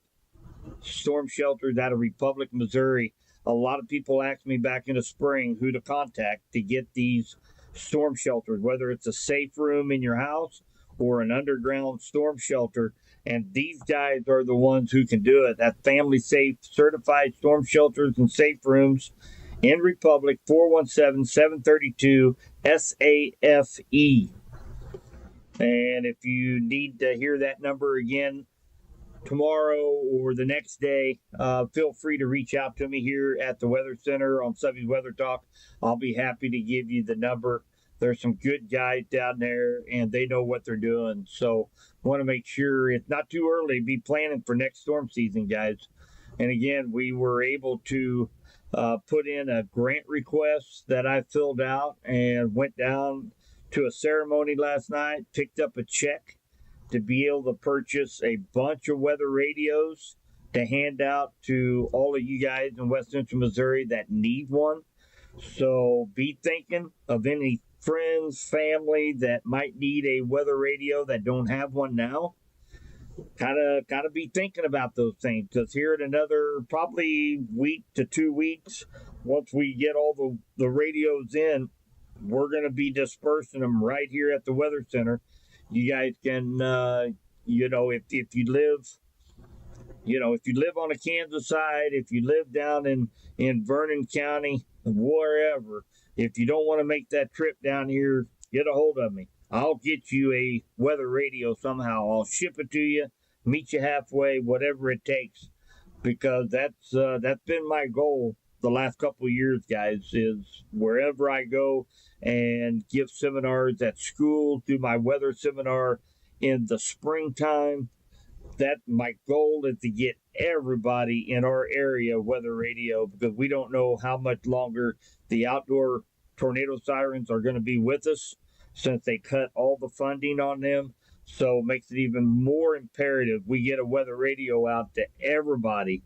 storm shelters out of Republic, Missouri, a lot of people asked me back in the spring who to contact to get these storm shelters, whether it's a safe room in your house or an underground storm shelter. And these guys are the ones who can do it. That Family Safe Certified Storm Shelters and Safe Rooms in Republic, 417-732-SAFE. And if you need to hear that number again tomorrow or the next day, feel free to reach out to me here at the Weather Center on Subby's Weather Talk. I'll be happy to give you the number. There's some good guys down there, and they know what they're doing. So want to make sure it's not too early. Be planning for next storm season, guys. And again, we were able to put in a grant request that I filled out and went down to a ceremony last night, picked up a check to be able to purchase a bunch of weather radios to hand out to all of you guys in West Central Missouri that need one. So be thinking of any friends, family that might need a weather radio that don't have one now. Kind of be thinking about those things, because here in another probably week to 2 weeks, once we get all the radios in, we're going to be dispersing them right here at the Weather Center. You guys can, if you live, if you live on the Kansas side, if you live down in Vernon County, wherever, if you don't want to make that trip down here, get a hold of me. I'll get you a weather radio somehow. I'll ship it to you, meet you halfway, whatever it takes, because that's been my goal the last couple of years, guys, is wherever I go and give seminars at schools, do my weather seminar in the springtime. That my goal is to get everybody in our area weather radio, because we don't know how much longer the outdoor tornado sirens are going to be with us, since they cut all the funding on them. So it makes it even more imperative we get a weather radio out to everybody.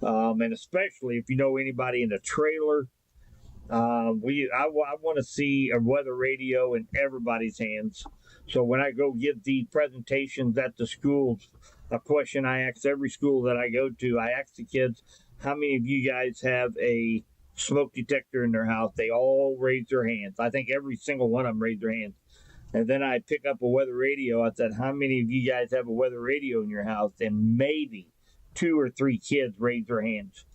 And especially if you know anybody in a trailer, I want to see a weather radio in everybody's hands. So when I go give the presentations at the schools, a question I ask every school that I go to, I ask the kids, how many of you guys have a smoke detector in their house? They all raise their hands. I think every single one of them raised their hands. And then I pick up a weather radio. I said, how many of you guys have a weather radio in your house? And maybe 2 or 3 kids raise their hands.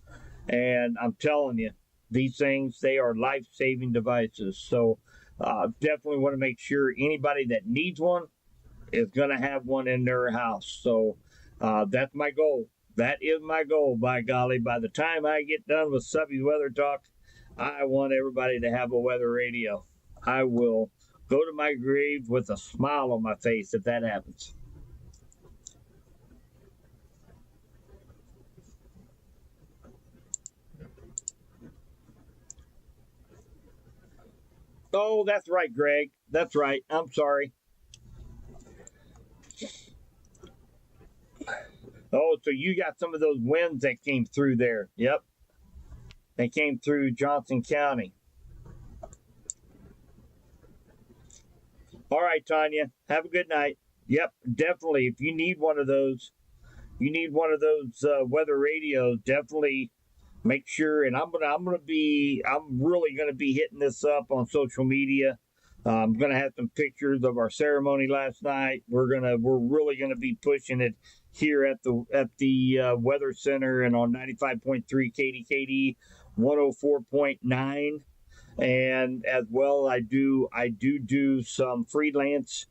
And I'm telling you, these things, they are life-saving devices. So definitely want to make sure anybody that needs one is going to have one in their house. So that's my goal. That is my goal, by golly. By the time I get done with Subby's Weather Talk, I want everybody to have a weather radio. I will go to my grave with a smile on my face if that happens. Oh, that's right, Greg. That's right. I'm sorry. Oh, so you got some of those winds that came through there. Yep. They came through Johnson County. All right, Tanya. Have a good night. Yep, definitely. If you need one of those, weather radios, definitely make sure. And I'm really gonna be hitting this up on social media. I'm gonna have some pictures of our ceremony last night. We're really gonna be pushing it here at the Weather Center and on 95.3 KDKD, 104.9. And as well, I do some freelance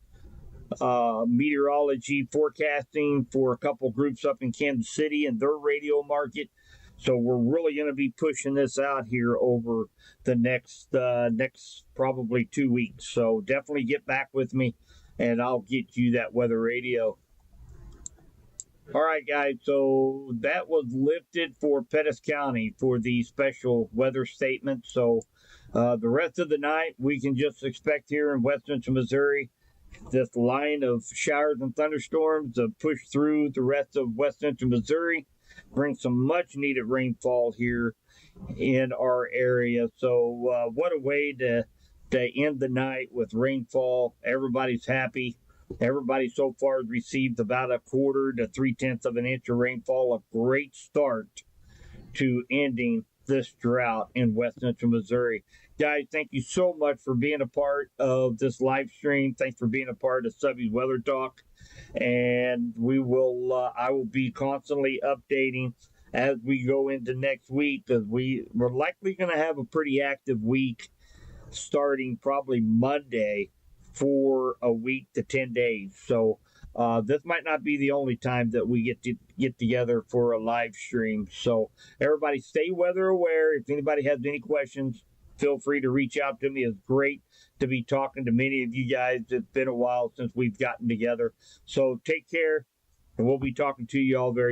meteorology forecasting for a couple groups up in Kansas City and their radio market. So we're really going to be pushing this out here over the next probably 2 weeks. So definitely get back with me, and I'll get you that weather radio. All right, guys. So that was lifted for Pettis County for the special weather statement. So the rest of the night, we can just expect here in West Central Missouri this line of showers and thunderstorms to push through the rest of west central Missouri, bring some much needed rainfall here in our area. So what a way to end the night with rainfall. Everybody's happy. Everybody so far has received about 1/4 to 3/10 of an inch of rainfall. A great start to ending this drought in west central Missouri. Guys, thank you so much for being a part of this live stream. Thanks for being a part of Subby's Weather Talk. And I will be constantly updating as we go into next week, because we're likely going to have a pretty active week starting probably Monday for a week to 10 days. So this might not be the only time that we get together for a live stream. So everybody stay weather aware. If anybody has any questions, feel free to reach out to me. It's great to be talking to many of you guys. It's been a while since we've gotten together. So take care, and we'll be talking to you all very